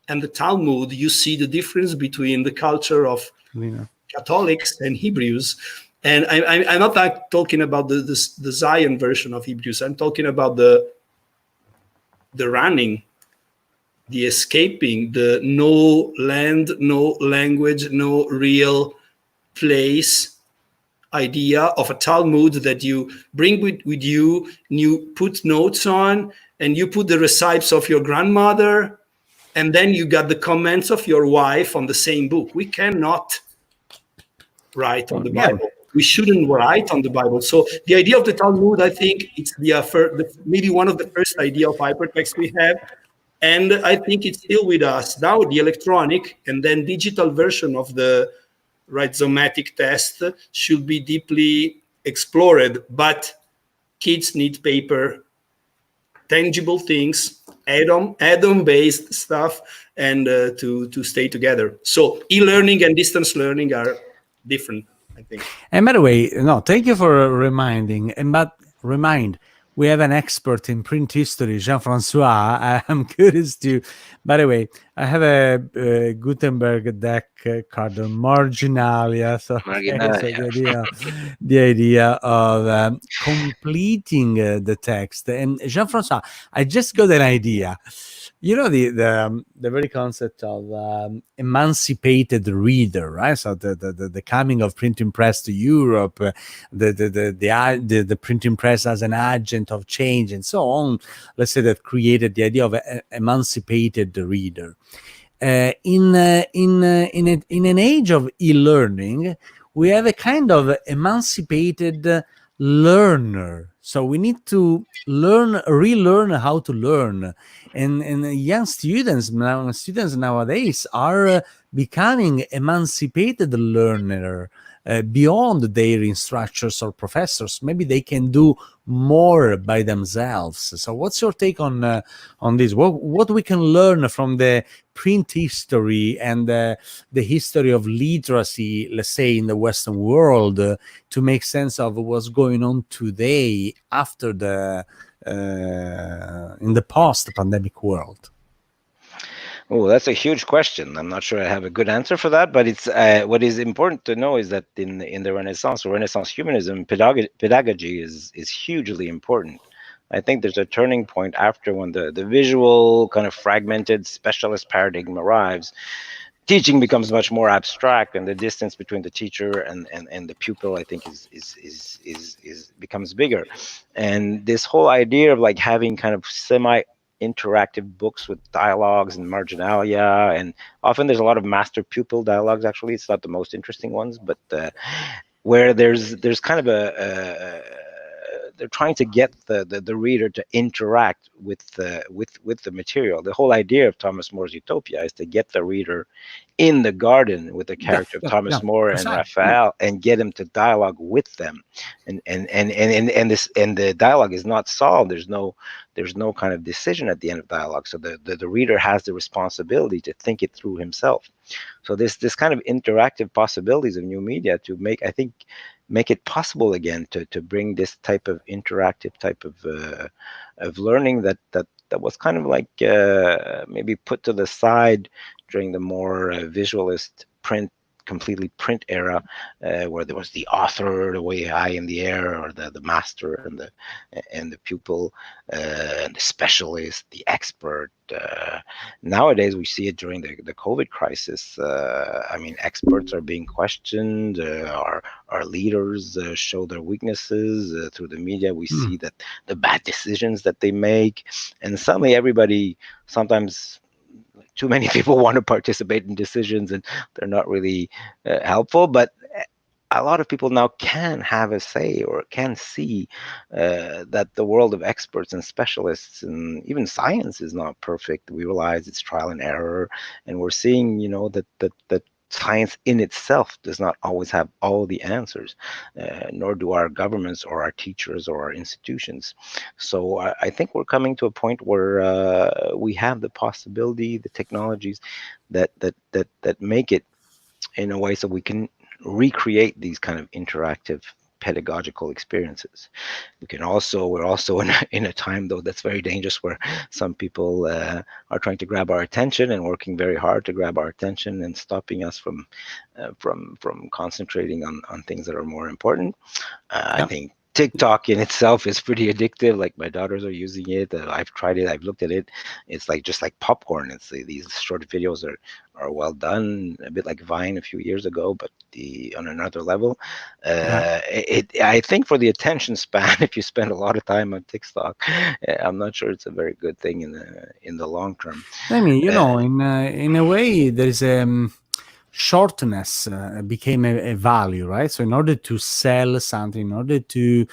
and the Talmud, you see the difference between the culture of Catholics and Hebrews. And I'm not talking about the Zion version of Hebrews. I'm talking about the running, the escaping, the no land, no language, no real place idea of a Talmud that you bring with you, and you put notes on, and you put the recipes of your grandmother, and then you got the comments of your wife on the same book. We cannot write on the Bible. We shouldn't write on the Bible. So the idea of the Talmud, I think, it's maybe one of the first idea of hypertext we have. And I think it's still with us. Now the electronic and then digital version of the rhizomatic test should be deeply explored. But kids need paper, tangible things, atom-based stuff, and to stay together. So e-learning and distance learning are different, I think. And by the way, no, thank you for reminding. We have an expert in print history, Jean-François. I'm curious to, by the way, I have a Gutenberg deck called Marginalia. So, the idea of completing the text. And Jean-François, I just got an idea. You know, the very concept of emancipated reader, right? So the coming of printing press to Europe, the printing press as an agent of change, and so on. Let's say that created the idea of an emancipated reader. In an age of e-learning, we have a kind of emancipated learner. So we need to relearn how to learn, and young students nowadays are becoming emancipated learner beyond their instructors or professors. Maybe they can do more by themselves. So what's your take on this? What we can learn from the print history and the history of literacy, let's say, in the Western world, to make sense of what's going on today after in the post-pandemic world? Oh, that's a huge question. I'm not sure I have a good answer for that, but it's what is important to know is that in the Renaissance or Renaissance humanism, pedagogy is hugely important. I think there's a turning point after when the visual kind of fragmented specialist paradigm arrives. teaching becomes much more abstract, and the distance between the teacher and the pupil, I think, is becomes bigger. And this whole idea of like having kind of semi interactive books with dialogues and marginalia, and often there's a lot of master pupil dialogues. Actually, it's not the most interesting ones, but where there's kind of they're trying to get the reader to interact with the material. The whole idea of Thomas More's Utopia is to get the reader in the garden with the character of Thomas More and Raphael, and get him to dialogue with them, and the dialogue is not solved. There's no kind of decision at the end of dialogue, so the reader has the responsibility to think it through himself. So this kind of interactive possibilities of new media to make it possible again to bring this type of interactive type of learning that was kind of like maybe put to the side during the more visualist completely print era, where there was the author, the way high in the air, or the master and the pupil, and the specialist, the expert. Nowadays we see it during the COVID crisis. I mean, experts are being questioned. Our leaders show their weaknesses through the media. We see that the bad decisions that they make, and suddenly everybody, sometimes too many people want to participate in decisions, and they're not really helpful. But a lot of people now can have a say, or can see that the world of experts and specialists, and even science, is not perfect. We realize it's trial and error, and we're seeing, that science in itself does not always have all the answers, nor do our governments or our teachers or our institutions. So I think we're coming to a point where we have the possibility, the technologies that make it in a way so we can recreate these kind of interactive pedagogical experiences. We're also in a time, though, that's very dangerous, where some people are trying to grab our attention and working very hard to grab our attention, and stopping us from concentrating on things that are more important. I think TikTok in itself is pretty addictive. Like, my daughters are using it. I've tried it. I've looked at it. It's like just like popcorn. It's these short videos are well done, a bit like Vine a few years ago, but on another level. I think for the attention span, if you spend a lot of time on TikTok, I'm not sure it's a very good thing in the long term. I mean, in a way, there is shortness became a value, right? So in order to sell something, in order to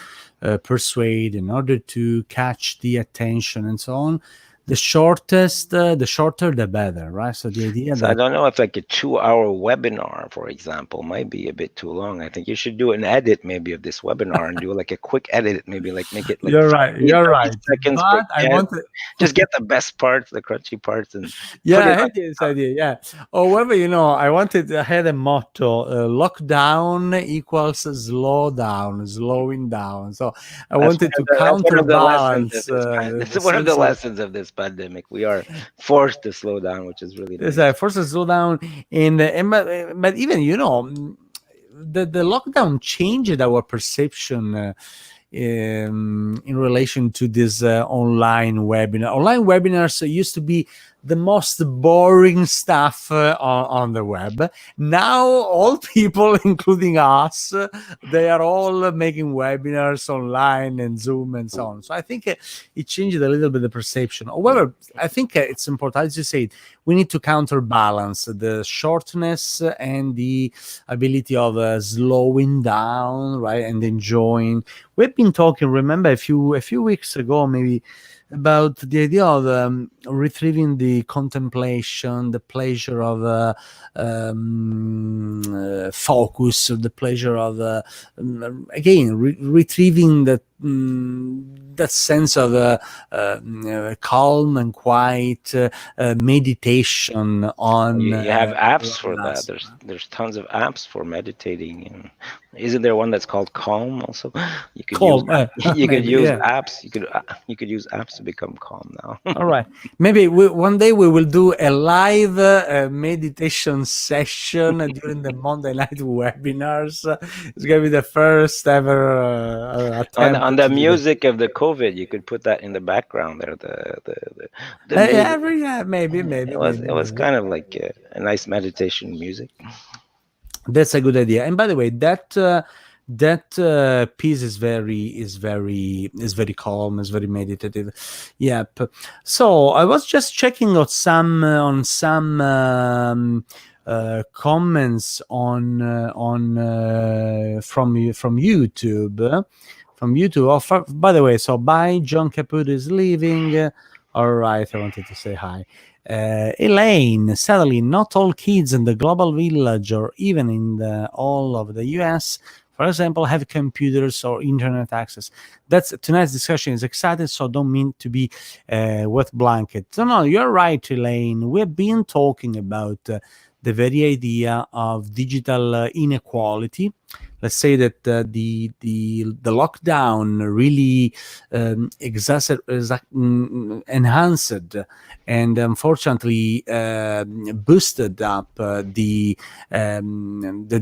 persuade, in order to catch the attention and so on, the shorter the better, right? So the idea that I don't know if like a 2-hour webinar, for example, might be a bit too long. I think you should do an edit maybe of this webinar, and do like a quick edit, maybe like make it like you're right. Seconds, but I want to just get the best parts, the crunchy parts, and I had this idea. Yeah. However, I had a motto: lockdown equals slow down, slowing down. So I wanted to counterbalance. It's one of the lessons of this pandemic. We are forced to slow down, which is really nice. Forced to slow down, but even the lockdown changed our perception in relation to this online webinar. Online webinars used to be the most boring stuff on the web. Now all people, including us, they are all making webinars online and Zoom and so on. So I think it changed a little bit the perception. However, I think it's important, as you said, we need to counterbalance the shortness and the ability of slowing down, right, and enjoying. We've been talking, remember, a few weeks ago, maybe, about the idea of retrieving the contemplation, the pleasure of focus, the pleasure of again retrieving that sense of calm and quiet meditation on. You have apps for that. There's tons of apps for meditating. Isn't there one that's called Calm also? You could use apps. You could use apps to become calm now. All right, maybe one day we will do a live meditation session during the Monday night webinars. It's gonna be the first ever attempt On the to do music of the COVID, you could put that in the background there. The yeah, music. yeah, maybe, It was maybe. kind of like a nice meditation music. That's a good idea. And by the way, that piece is very calm, is very meditative. Yep. So I was just checking out some comments on from YouTube. From YouTube. Oh, by the way, so bye. John Caputo is leaving. All right, I wanted to say hi. Elaine, sadly, not all kids in the global village or even in all of the US, for example, have computers or internet access. That's tonight's discussion is exciting, so don't mean to be wet blanket. No, you're right, Elaine. We've been talking about the very idea of digital inequality. Let's say that the lockdown really enhanced and unfortunately boosted up the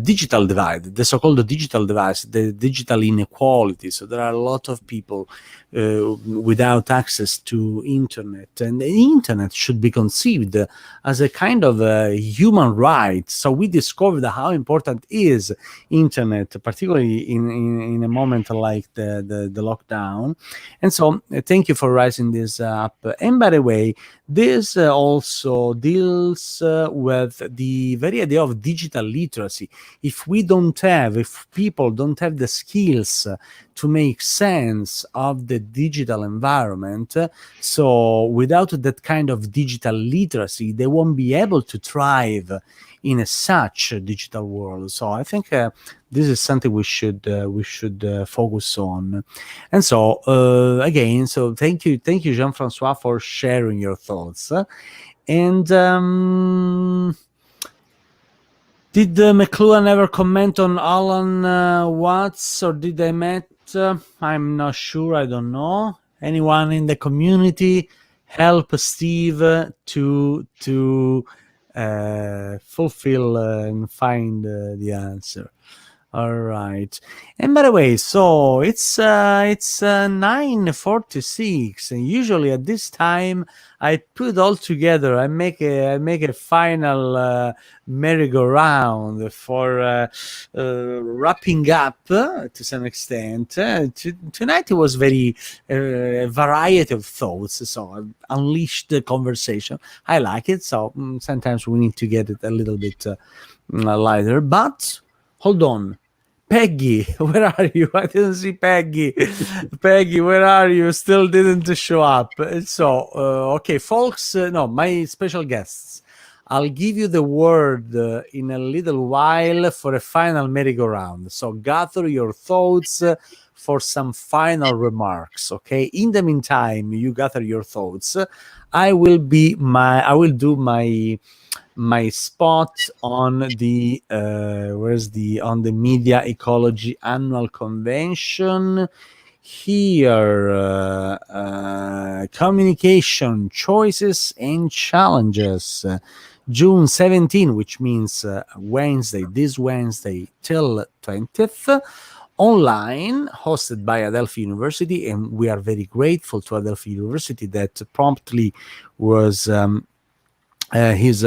digital divide, the so-called digital divide, the digital inequality. So there are a lot of people without access to internet, and the internet should be conceived as a kind of human right. So we discovered how important is internet, particularly in a moment like the lockdown. And so thank you for raising this up. And by the way, this also deals with the very idea of digital literacy. If people don't have the skills to make sense of the digital environment, so without that kind of digital literacy, they won't be able to thrive in a such digital world. So I think this is something we should focus on. And so again, so thank you, Jean-François, for sharing your thoughts. And did Mcluhan ever comment on Alan Watts, or did they met? I'm not sure. I don't know. Anyone in the community help Steve to fulfill and find the answer. All right. And by the way, so it's 9:46, and usually at this time I put all together. I make a final merry-go-round for wrapping up to some extent. Tonight it was very variety of thoughts, so I unleashed the conversation. I like it. So sometimes we need to get it a little bit lighter. But hold on. Peggy, where are you? I didn't see Peggy. Peggy, where are you? Still didn't show up. So, okay, folks, no, my special guests. I'll give you the word in a little while for a final merry-go-round. So gather your thoughts for some final remarks, okay? In the meantime, you gather your thoughts. I will do my spot on the on the Media Ecology Annual Convention here. Communication choices and challenges, June 17, which means this Wednesday till 20th, online, hosted by Adelphi University, and we are very grateful to Adelphi University that promptly was he's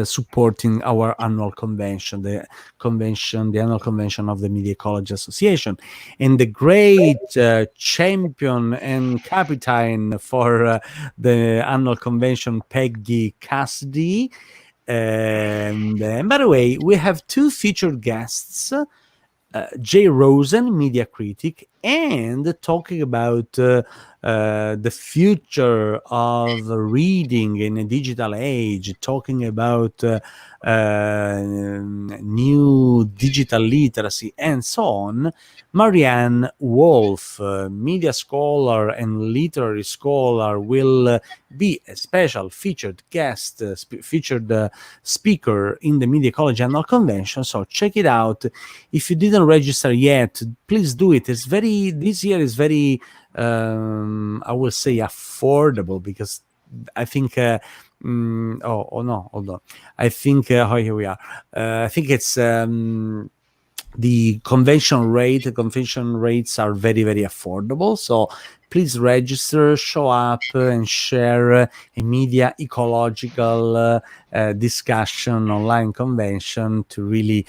supporting our annual convention, the annual convention of the Media Ecology Association. And the great champion and captain for the annual convention, Peggy Cassidy. And by the way, we have two featured guests, Jay Rosen, media critic, and talking about the future of reading in a digital age, talking about new digital literacy and so on. Marianne Wolf, media scholar and literary scholar, will be a special featured guest, featured speaker in the Media Ecology Annual Convention. So check it out. If you didn't register yet, please do it. This year is very, I will say, affordable, because I think no, hold on. I think here we are. I think it's the convention rates are very, very affordable. So please register, show up, and share a media ecological discussion online convention to really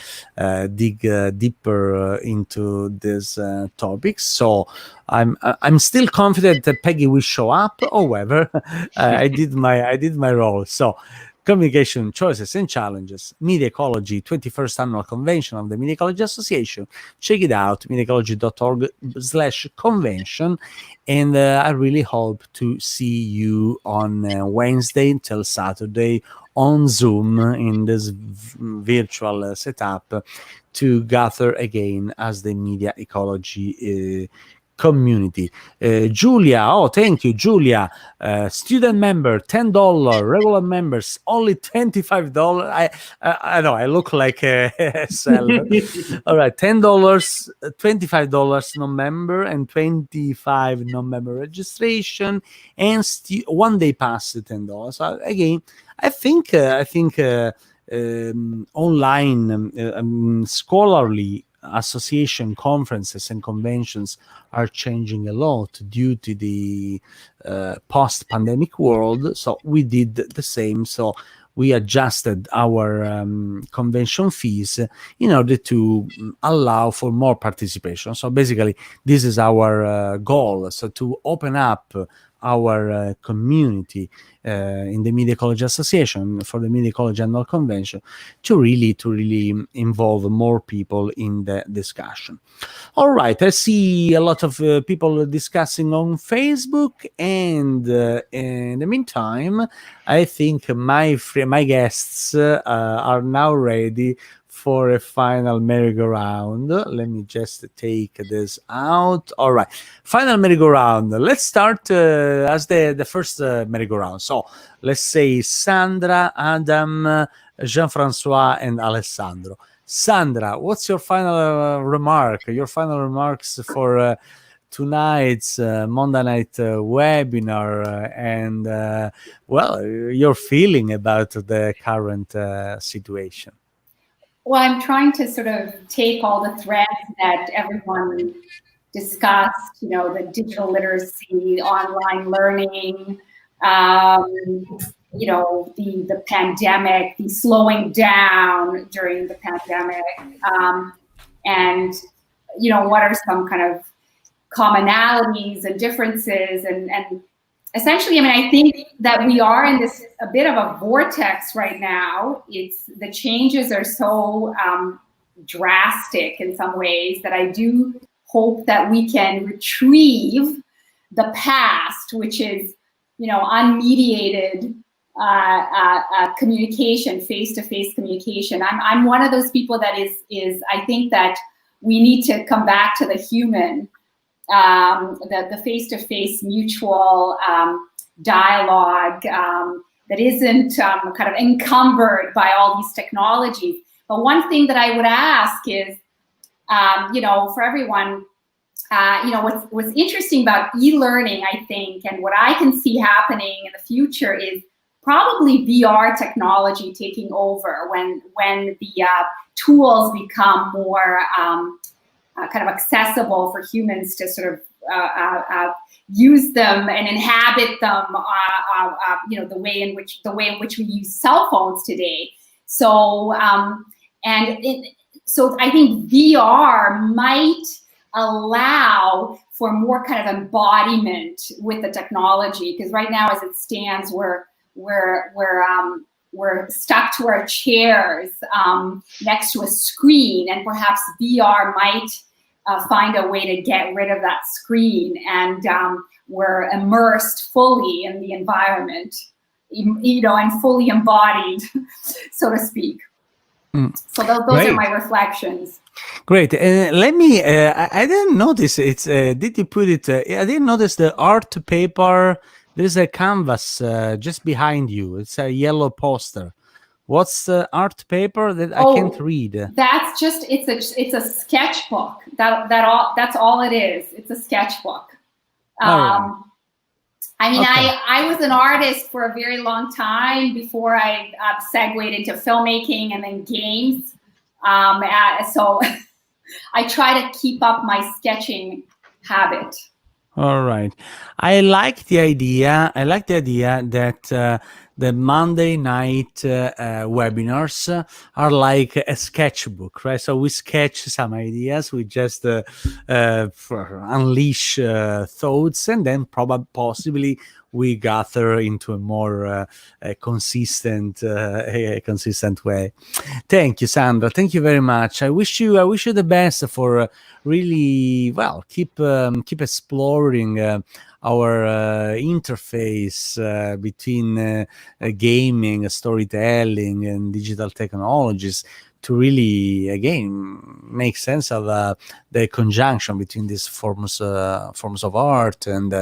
dig deeper into this topics. So I'm still confident that Peggy will show up. However, I did my role. So Communication Choices and Challenges, Media Ecology, 21st Annual Convention of the Media Ecology Association. Check it out, mediaecology.org/convention. And I really hope to see you on Wednesday until Saturday on Zoom in this virtual setup to gather again as the Media Ecology community. Julia, oh, thank you, Julia. Student member, $10. Regular members, only $25. I know I look like a seller. All right, $10, $25 non-member, and $25 non-member registration, and 1 day pass $10. So again, I think online scholarly association conferences and conventions are changing a lot due to the post-pandemic world. So we did the same. So we adjusted our convention fees in order to allow for more participation. So basically, this is our goal. So to open up our community in the Media Ecology Association for the Media Ecology Annual Convention to really involve more people in the discussion. All right, I see a lot of people discussing on Facebook, and in the meantime, I think my guests are now ready for a final merry-go-round. Let me just take this out. All right, final merry-go-round. Let's start as the first merry-go-round. So let's say Sandra, Adam, Jean-François, and Alessandro. Sandra, what's your final remark? Your final remarks for tonight's Monday night webinar, and your feeling about the current situation. Well, I'm trying to sort of take all the threads that everyone discussed, the digital literacy, online learning, the pandemic, the slowing down during the pandemic, and, what are some kind of commonalities and differences, and essentially, I think that we are in a bit of a vortex right now. The changes are so drastic in some ways that I do hope that we can retrieve the past, which is, unmediated communication, face-to-face communication. I'm one of those people that is I think that we need to come back to the human. The face-to-face mutual dialogue that isn't kind of encumbered by all these technologies. But one thing that I would ask is, for everyone, what's interesting about e-learning, I think, and what I can see happening in the future is probably VR technology taking over when the tools become more kind of accessible for humans to sort of use them and inhabit them, the way in which we use cell phones today. So so I think VR might allow for more kind of embodiment with the technology, because right now, as it stands, we're stuck to our chairs next to a screen, and perhaps VR might find a way to get rid of that screen, and we're immersed fully in the environment, and fully embodied, so to speak. So those are my reflections. Great. Let me, I didn't notice it's, did you put it, I didn't notice the art paper. There's a canvas just behind you. It's a yellow poster. What's the art paper that I can't read? That's just, it's a sketchbook. That's all it is. It's a sketchbook. I was an artist for a very long time before I segued into filmmaking and then games. So I try to keep up my sketching habit. All right. I like the idea. I like the idea that the Monday night webinars are like a sketchbook, right? So we sketch some ideas, we just unleash thoughts, and then possibly we gather into a more consistent way. Thank you, Sandra. Thank you very much. I wish you the best for really keep exploring our interface between gaming, storytelling, and digital technologies to really again make sense of the conjunction between these forms of art. And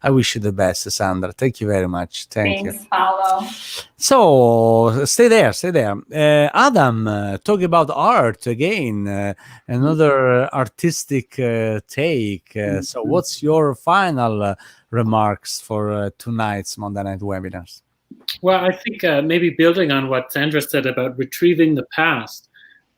I wish you the best, Sandra. Thank you very much. Thanks, Paolo. So stay there. Adam, talk about art again. Another artistic take. So what's your final remarks for tonight's Monday Night Webinars? Well, I think maybe building on what Sandra said about retrieving the past,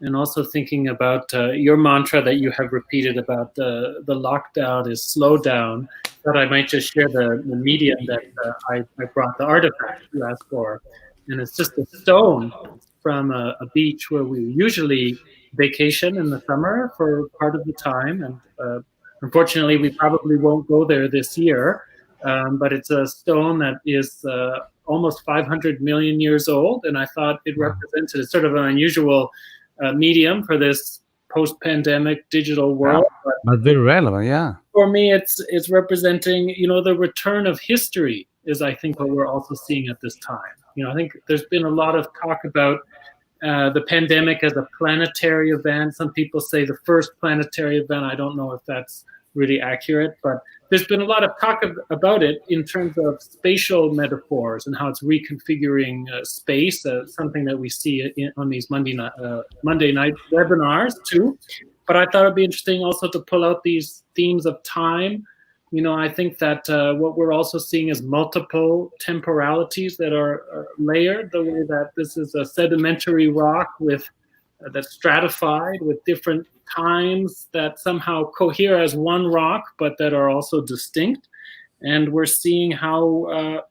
and also thinking about your mantra that you have repeated about the lockdown is slow down, that I might just share the medium that I brought, the artifact you asked for. And it's just a stone from a beach where we usually vacation in the summer for part of the time. And unfortunately, we probably won't go there this year. But it's a stone that is almost 500 million years old. And I thought it represented sort of an unusual medium for this post-pandemic digital world. But very relevant, yeah. For me, it's representing, the return of history is, I think, what we're also seeing at this time. I think there's been a lot of talk about the pandemic as a planetary event. Some people say the first planetary event. I don't know if that's really accurate, but there's been a lot of talk about it in terms of spatial metaphors and how it's reconfiguring space, something that we see on these Monday night webinars too. But I thought it'd be interesting also to pull out these themes of time. I think that what we're also seeing is multiple temporalities that are layered, the way that this is a sedimentary rock with that's stratified with different times that somehow cohere as one rock, but that are also distinct. And we're seeing how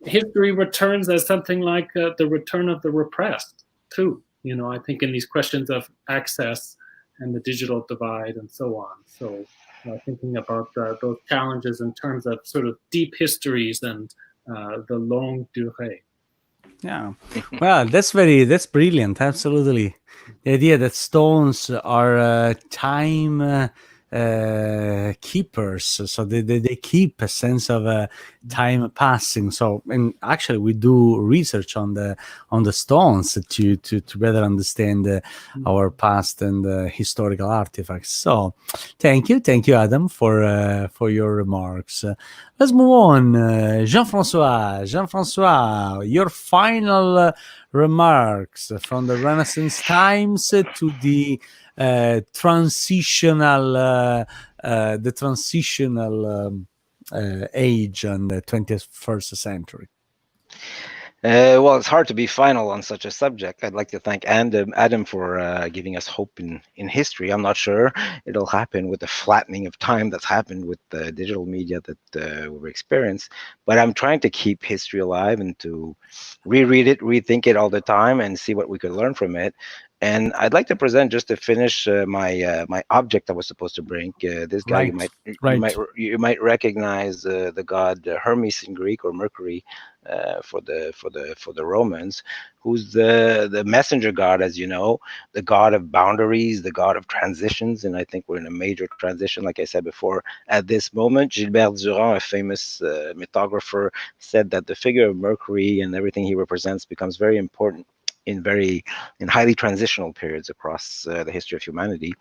history returns as something like the return of the repressed, too. I think in these questions of access and the digital divide and so on. So thinking about those challenges in terms of sort of deep histories and the longue durée. Yeah, well, that's brilliant. Absolutely, the idea that stones are time keepers, so they keep a sense of time passing. So, and actually, we do research on the stones to better understand our past and historical artifacts. So, thank you, Adam, for your remarks. Let's move on. Jean-François, your final remarks from the Renaissance times to the transitional age and the 21st century. Well, it's hard to be final on such a subject. I'd like to thank Adam for giving us hope in history. I'm not sure it'll happen with the flattening of time that's happened with the digital media that we've experienced, but I'm trying to keep history alive and to reread it, rethink it all the time and see what we could learn from it. And I'd like to present, just to finish, my object I was supposed to bring. This guy, you might recognize the god Hermes in Greek, or Mercury for the Romans, who's the messenger god, as you know, the god of boundaries, the god of transitions. And I think we're in a major transition, like I said before, at this moment. Gilbert Durand, a famous mythographer, said that the figure of Mercury and everything he represents becomes very important in highly transitional periods across the history of humanity.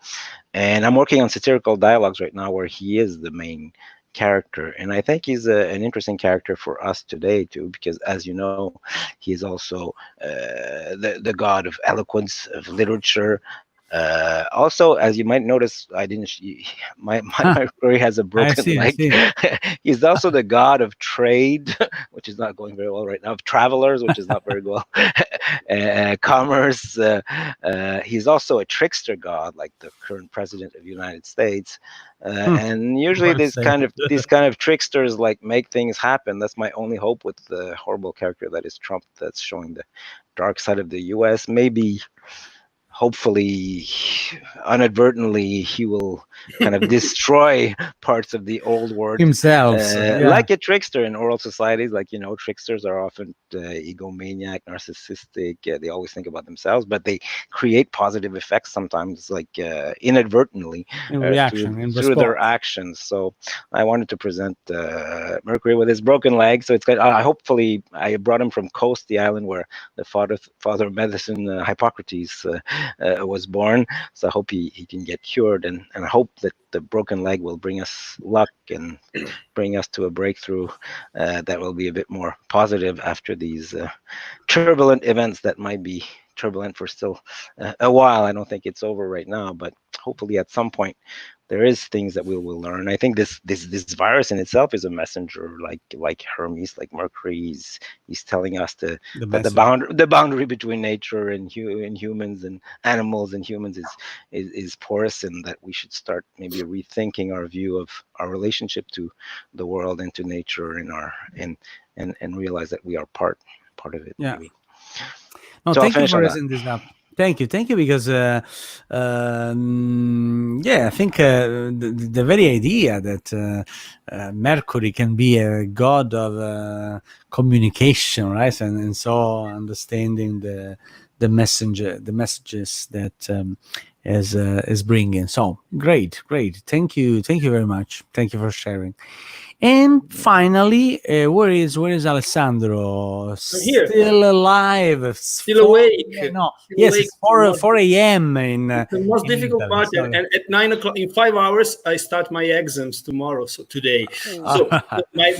And I'm working on satirical dialogues right now where he is the main character, and I think he's an interesting character for us today too, because, as you know, he is also the god of eloquence, of literature, Also, as you might notice, I didn't. My Mercury has a broken I leg. see. He's also the god of trade, which is not going very well right now. Of travelers, which is not very well. Commerce. He's also a trickster god, like the current president of the United States. And usually, Well said. these kind of tricksters like make things happen. That's my only hope with the horrible character that is Trump. That's showing the dark side of the U.S. Maybe. Hopefully, inadvertently, he will kind of destroy parts of the old world Himself. like a trickster in oral societies. Like, tricksters are often egomaniac, narcissistic. They always think about themselves, but they create positive effects sometimes, like inadvertently, In reaction, in through their response. actions. So I wanted to present Mercury with his broken leg. So it's good. Hopefully, I brought him from Kos, the island where the father of medicine, Hippocrates, was born. So I hope he can get cured, and I hope that the broken leg will bring us luck and bring us to a breakthrough that will be a bit more positive after these turbulent events that might be turbulent for still a while. I don't think it's over right now, but hopefully at some point there is things that we will learn. I think this virus in itself is a messenger, like Hermes, like Mercury. He's telling us that the boundary between nature and humans and animals and humans is porous, and that we should start maybe rethinking our view of our relationship to the world and to nature and realize that we are part of it. Yeah. Maybe. No, So thank you I'll finish for on raising this up. Thank you, because I think the very idea that Mercury can be a god of communication, right, and so understanding the messages that is bringing. So great. Thank you very much. Thank you for sharing. And finally, where is Alessandro? here. Still alive, Still awake. No, Still yes, awake. it's 4 a.m. in It's the most in difficult Italy, part, so- and at 9 o'clock, in 5 hours, I start my exams tomorrow. So today, so my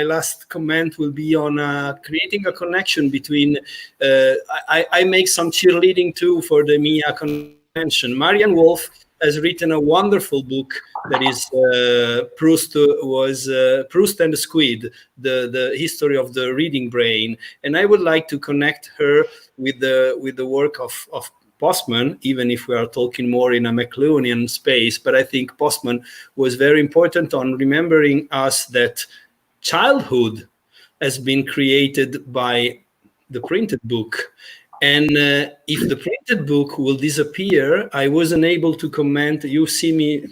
last comment will be on creating a connection between. I make some cheerleading too for the MIA convention. Marianne Wolf has written a wonderful book that is Proust and the Squid, the history of the reading brain, and I would like to connect her with the work of Postman, even if we are talking more in a Mcluhanian space. But I think Postman was very important on remembering us that childhood has been created by the printed book. And if the printed book will disappear, I wasn't able to comment. You see me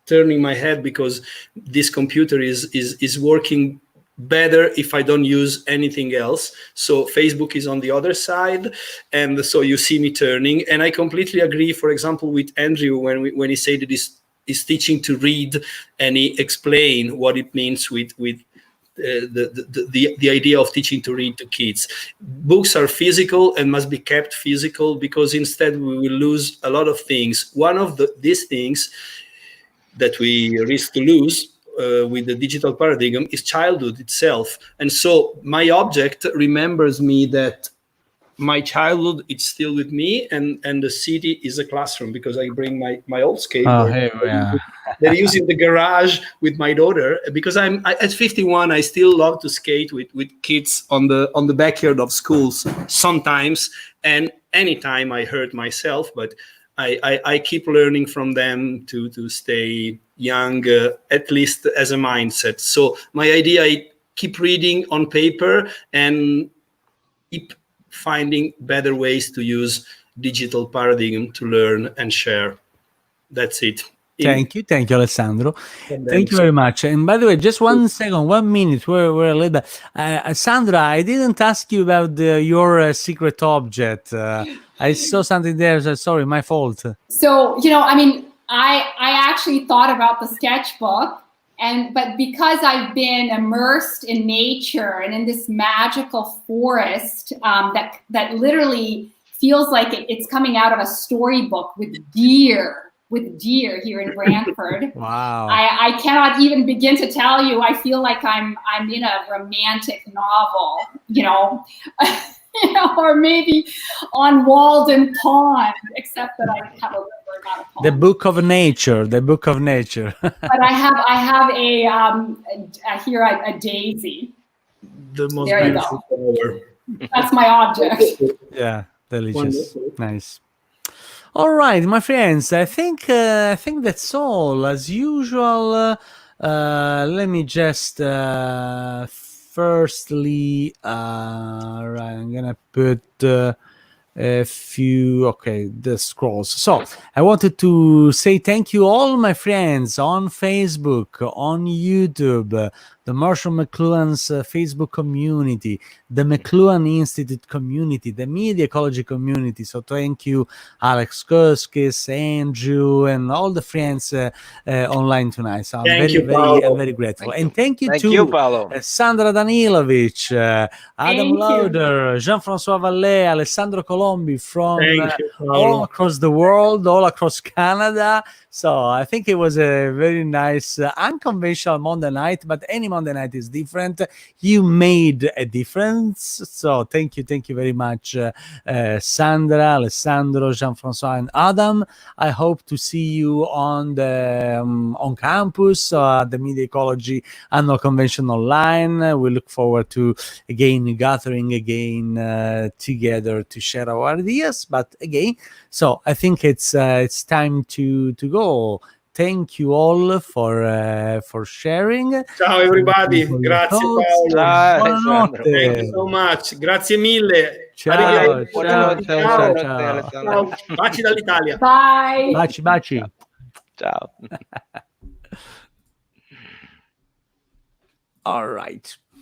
turning my head because this computer is working better if I don't use anything else. So Facebook is on the other side, and so you see me turning. And I completely agree, for example, with Andrew when he said that he's teaching to read, and he explained what it means with the idea of teaching to read to kids. Books are physical and must be kept physical, because instead we will lose a lot of things. One of these things that we risk to lose with the digital paradigm is childhood itself. And so my object remembers me that my childhood is still with me, and the city is a classroom, because I bring my old skateboard. They're using the garage with my daughter, because at 51 I still love to skate with kids on the backyard of schools sometimes, and anytime I hurt myself, but I keep learning from them to stay young, at least as a mindset. So my idea is keep reading on paper and keep finding better ways to use digital paradigm to learn and share. That's it. Thank you, Alessandro. Thank you very much. And by the way, just 1 second, 1 minute. We're a little bit. Sandra, I didn't ask you about your secret object. I saw something there. So sorry, my fault. So, I mean, I actually thought about the sketchbook, but because I've been immersed in nature and in this magical forest that literally feels like it's coming out of a storybook with deer here in Brantford. Wow. I cannot even begin to tell you. I feel like I'm in a romantic novel, or maybe on Walden Pond, except that I have a river, not a pond. The book of nature. The book of nature. But I have here a daisy. The most There you beautiful go. flower. That's my object. Yeah, delicious. Wonderful. Nice. All right, my friends. I think that's all. As usual, let me just firstly, right, I'm gonna put a few. Okay, the scrolls. So I wanted to say thank you, all my friends on Facebook, on YouTube, the Marshall Mcluhan's Facebook community, the Mcluhan Institute community, the media ecology community. So thank you, Alex Kurskis, Andrew, and all the friends online tonight. So I'm I'm very grateful. And thank you to Paolo. Sandra Danilovic, Adam Thank you. Lauder, Jean-François Vallée, Alessandro Colombi from Thank you, Paolo. all across the world, all across Canada. So I think it was a very nice, unconventional Monday night, but any Monday night is different. You made a difference. So thank you very much, Sandra, Alessandro, Jean-François, and Adam. I hope to see you on the on campus at the Media Ecology Annual Convention online. We look forward to gathering again together to share our ideas. But again, so I think it's time to go. Thank you all for sharing. Ciao everybody. Grazie Paolo. Ciao, Alessandro. Thank you so much. Grazie mille. Ciao, Arrivederci. ciao, Ciao. Ciao. Baci dall'Italia. Bye. Baci. Ciao. All right.